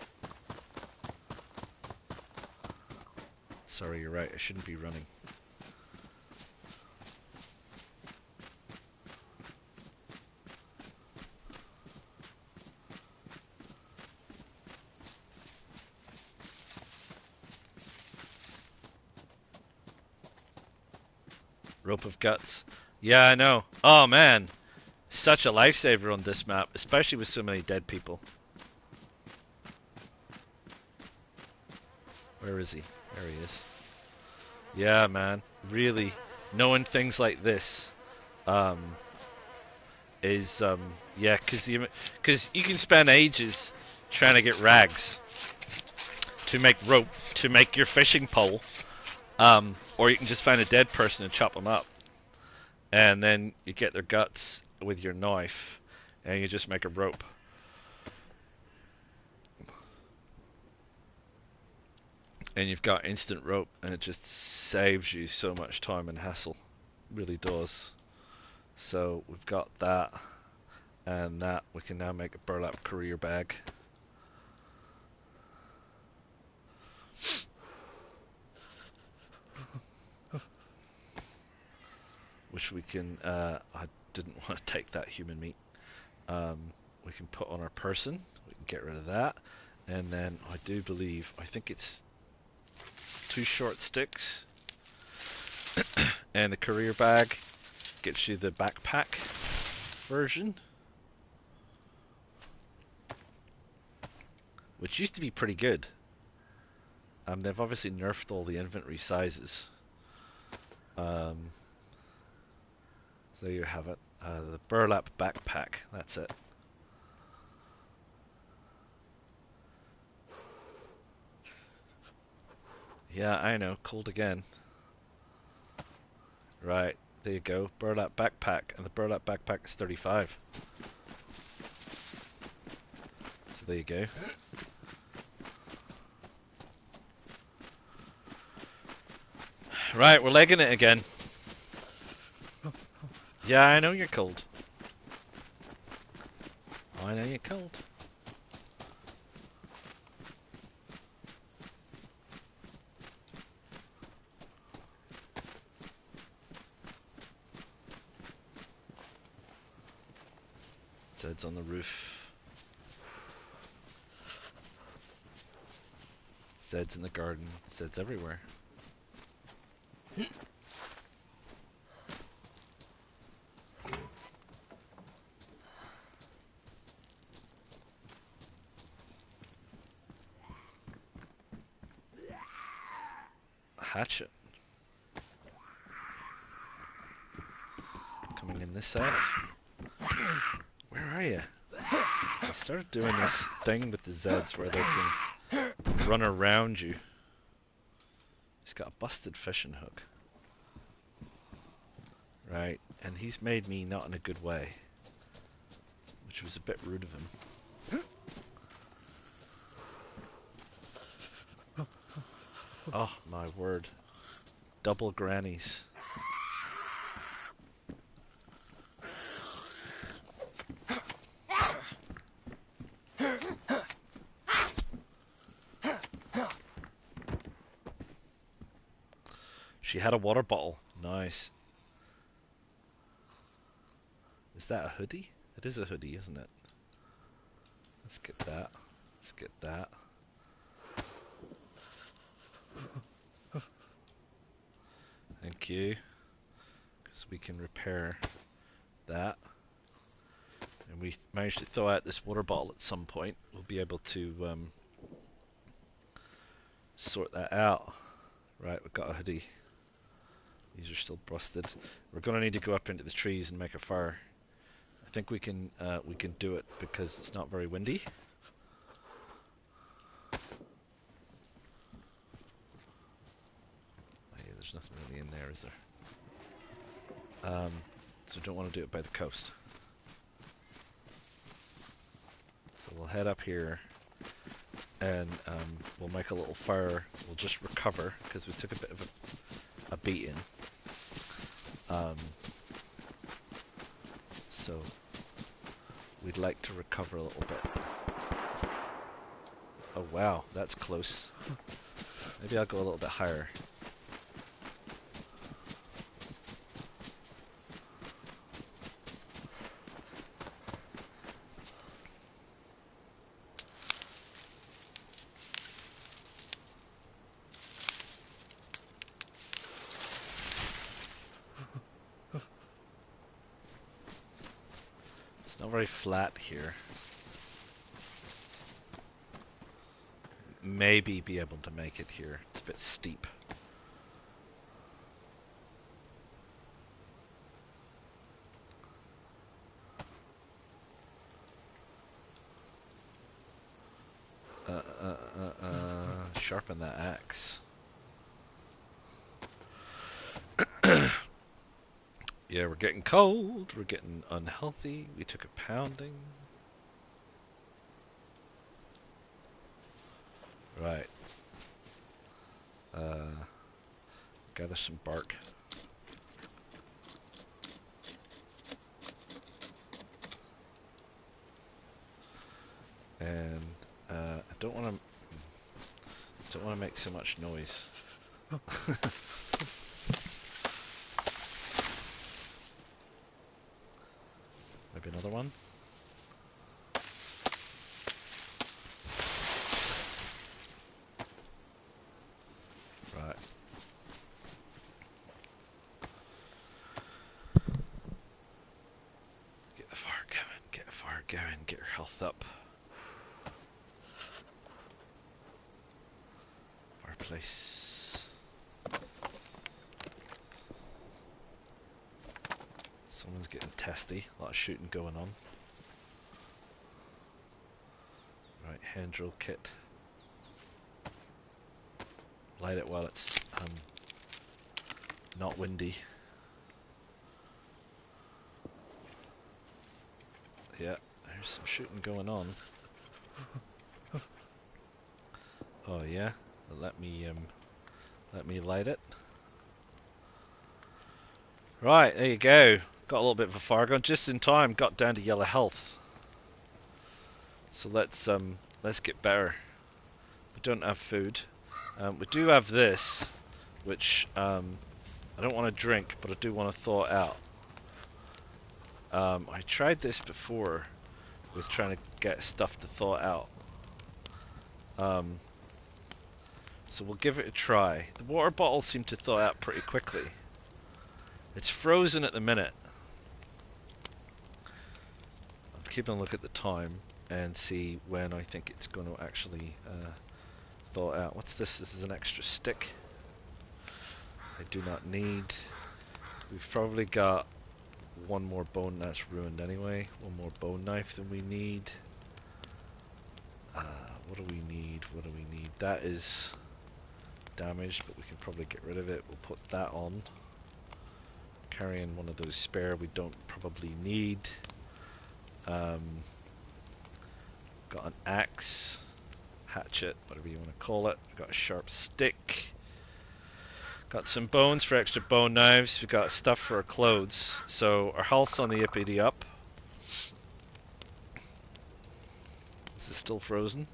Sorry, you're right. I shouldn't be running. Rope of guts. Yeah, I know. Oh man, such a lifesaver on this map, especially with so many dead people. Where is he? There he is. Yeah, man. Really, knowing things like this, is yeah, because you can spend ages trying to get rags to make rope to make your fishing pole, or you can just find a dead person and chop them up, and then you get their guts with your knife, and you just make a rope. And you've got instant rope, and it just saves you so much time and hassle. It really does. So we've got that, and that we can now make a burlap courier bag. Which we can, I didn't want to take that human meat. We can put on our person, we can get rid of that, and then I do believe, I think it's 2 short sticks, and the courier bag gets you the backpack version, which used to be pretty good. They've obviously nerfed all the inventory sizes. So there you have it. The burlap backpack, that's it. Yeah, I know, cold again. Right, there you go, burlap backpack, and the burlap backpack is 35. So there you go. Right, we're legging it again. Yeah, I know you're cold. I know you're cold. Zed's on the roof. Zed's in the garden. Zed's everywhere. Hatchet. Coming in this side. Where are you? I started doing this thing with the Zeds where they can run around you. He's got a busted fishing hook. Right, and he's made me not in a good way, which was a bit rude of him. Oh my word. Double grannies. She had a water bottle. Nice. Is that a hoodie? It is a hoodie, isn't it? Let's get that. Let's get that. Thank you. Because we can repair that. And we managed to throw out this water bottle at some point. We'll be able to sort that out. Right, we've got a hoodie. These are still busted. We're going to need to go up into the trees and make a fire. I think we can do it because it's not very windy. Oh yeah, there's nothing really in there, is there? So don't want to do it by the coast. So we'll head up here and we'll make a little fire. We'll just recover because we took a bit of a beating. So we'd like to recover a little bit. Oh wow, that's close. Maybe I'll go a little bit higher. It's not very flat here. Maybe be able to make it here. It's a bit steep. Sharpen that axe. Yeah, we're getting cold. We're getting unhealthy. We took a pounding. Right. Gather some bark. And I don't want to make so much noise. Maybe another one. Right. Get the fire going. Get the fire going. Get your health up. Fireplace. Someone's getting testy. A lot of shooting going on. Right, hand drill kit. Light it while it's not windy. Yeah, there's some shooting going on. Oh yeah, let me light it. Right, there you go. Got a little bit of a fire going just in time. Got down to yellow health. So let's get better. We don't have food. We do have this, which I don't want to drink, but I do want to thaw it out. I tried this before with trying to get stuff to thaw out. So we'll give it a try. The water bottles seem to thaw out pretty quickly. It's frozen at the minute. I'm keeping a look at the time and see when I think it's going to actually thaw out. What's this? This is an extra stick. I do not need. We've probably got one more bone that's ruined anyway. One more bone knife than we need. What do we need? What do we need? That is damaged, but we can probably get rid of it. We'll put that on. Carrying one of those spare we don't probably need. Got an axe, hatchet, whatever you want to call it. Got a sharp stick. Got some bones for extra bone knives. We've got stuff for our clothes. So our health's on the uppity up. Is it still frozen?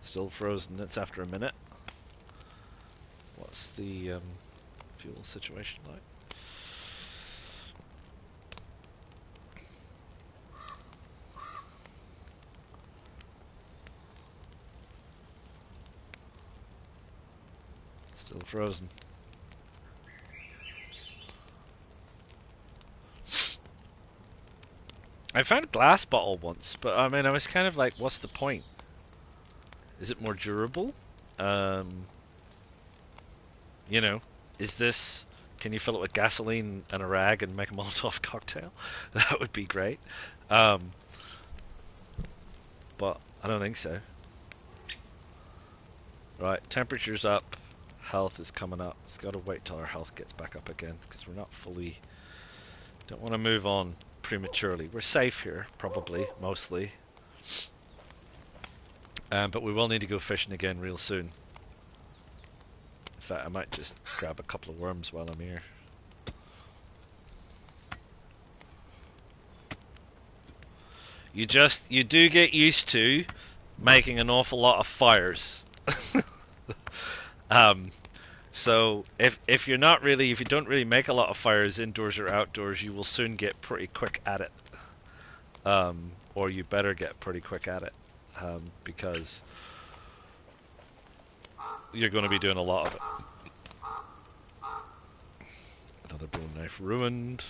Still frozen. It's after a minute. What's the fuel situation like? Still frozen. I found a glass bottle once, but I mean, I was kind of like, what's the point? Is it more durable? You know, is this... Can you fill it with gasoline and a rag and make a Molotov cocktail? That would be great. But I don't think so. Right, temperature's up. Health is coming up. It's got to wait till our health gets back up again, because we're not fully... Don't want to move on prematurely. We're safe here, probably, mostly. But we will need to go fishing again real soon. In fact, I might just grab a couple of worms while I'm here. You do get used to making an awful lot of fires. So if you don't really make a lot of fires indoors or outdoors, you will soon get pretty quick at it. Or you better get pretty quick at it, because you're going to be doing a lot of it. Another bone knife ruined.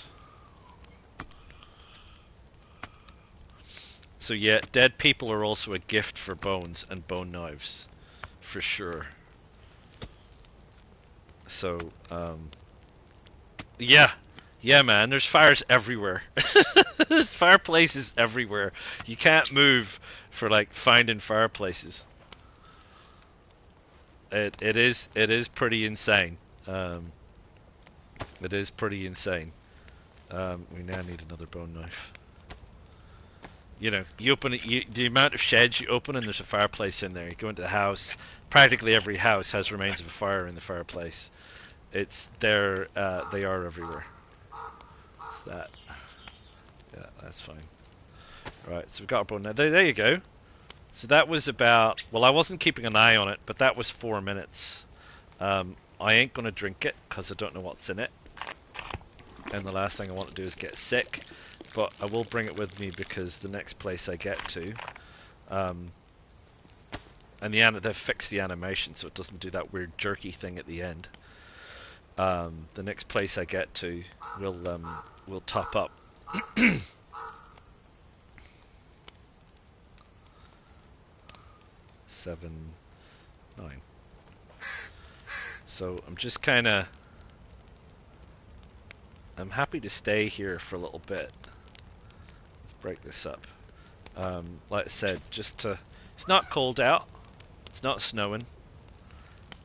So yeah, dead people are also a gift for bones and bone knives, for sure. So, yeah, man, there's fires everywhere. There's fireplaces everywhere. You can't move for like finding fireplaces. It is pretty insane. It is pretty insane. We now need another bone knife. You know, you open it, the amount of sheds you open and there's a fireplace in there. You go into the house, practically every house has remains of a fire in the fireplace. It's there, they are everywhere. It's that. Yeah, that's fine. Right, so we've got our bone now. There you go. So that was about, well, I wasn't keeping an eye on it, but that was 4 minutes. I ain't gonna drink it, because I don't know what's in it. And the last thing I want to do is get sick. But I will bring it with me because the next place I get to, and they've fixed the animation so it doesn't do that weird jerky thing at the end. The next place I get to will top up. 7, 9. So I'm just kind of, I'm happy to stay here for a little bit. Break this up. Like I said, it's not cold out. It's not snowing.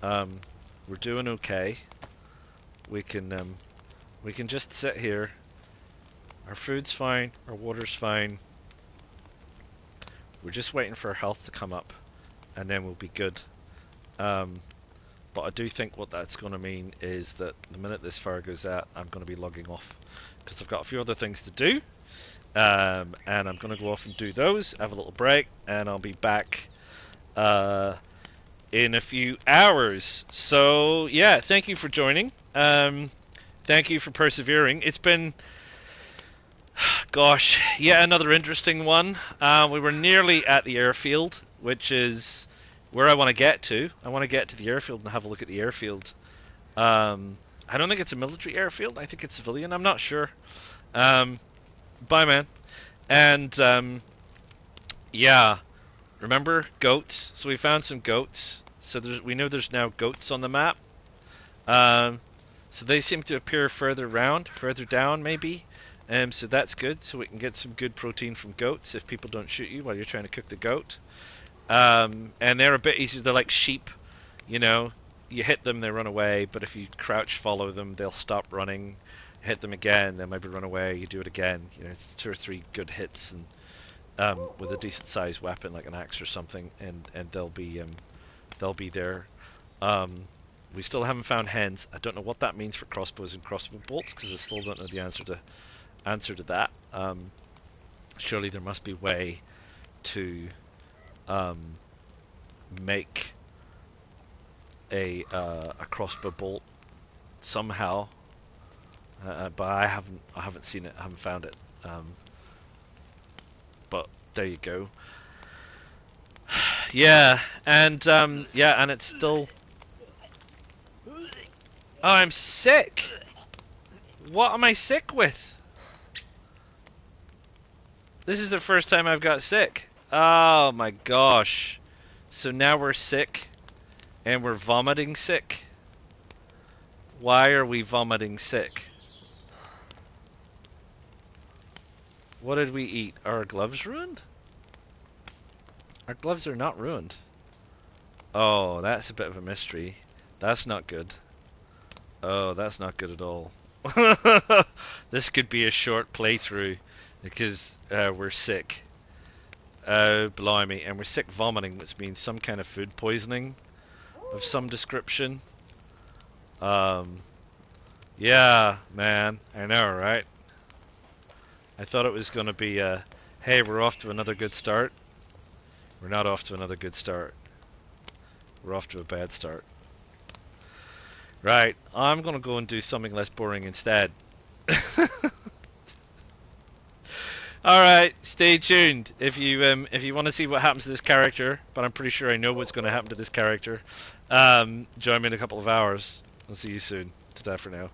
We're doing okay. We can just sit here. Our food's fine. Our water's fine. We're just waiting for our health to come up, and then we'll be good. But I do think what that's going to mean is that the minute this fire goes out, I'm going to be logging off because I've got a few other things to do. And I'm going to go off and do those, have a little break, and I'll be back in a few hours. So, yeah, thank you for joining. Thank you for persevering. It's been, gosh, yeah, another interesting one. We were nearly at the airfield, which is where I want to get to. I want to get to the airfield and have a look at the airfield. I don't think it's a military airfield. I think it's civilian. I'm not sure. Bye, man. And, yeah. Remember? Goats. So we found some goats. So we know there's now goats on the map. So they seem to appear further down, maybe. So that's good. So we can get some good protein from goats if people don't shoot you while you're trying to cook the goat. And they're a bit easier. They're like sheep, you know. You hit them, they run away. But if you crouch follow them, they'll stop running. Hit them again, they maybe run away. You do it again. You know, it's 2 or 3 good hits, and with a decent sized weapon like an axe or something, and they'll be there. We still haven't found hens. I don't know what that means for crossbows and crossbow bolts because I still don't know the answer to that. Surely there must be a way to make a crossbow bolt somehow. But I haven't seen it. I haven't found it. But there you go. Yeah, and and it's still. Oh, I'm sick. What am I sick with? This is the first time I've got sick. Oh my gosh. So now we're sick, and we're vomiting sick. Why are we vomiting sick? What did we eat? Are our gloves ruined? Our gloves are not ruined. Oh, that's a bit of a mystery. That's not good. Oh, that's not good at all. This could be a short playthrough because we're sick. Oh, blimey. And we're sick vomiting, which means some kind of food poisoning of some description. Yeah, man. I know, right? I thought it was going to be, hey, we're off to another good start. We're not off to another good start. We're off to a bad start. Right, I'm going to go and do something less boring instead. Alright, stay tuned if you want to see what happens to this character, but I'm pretty sure I know what's going to happen to this character. Join me in a couple of hours. I'll see you soon. Ta-ta for now.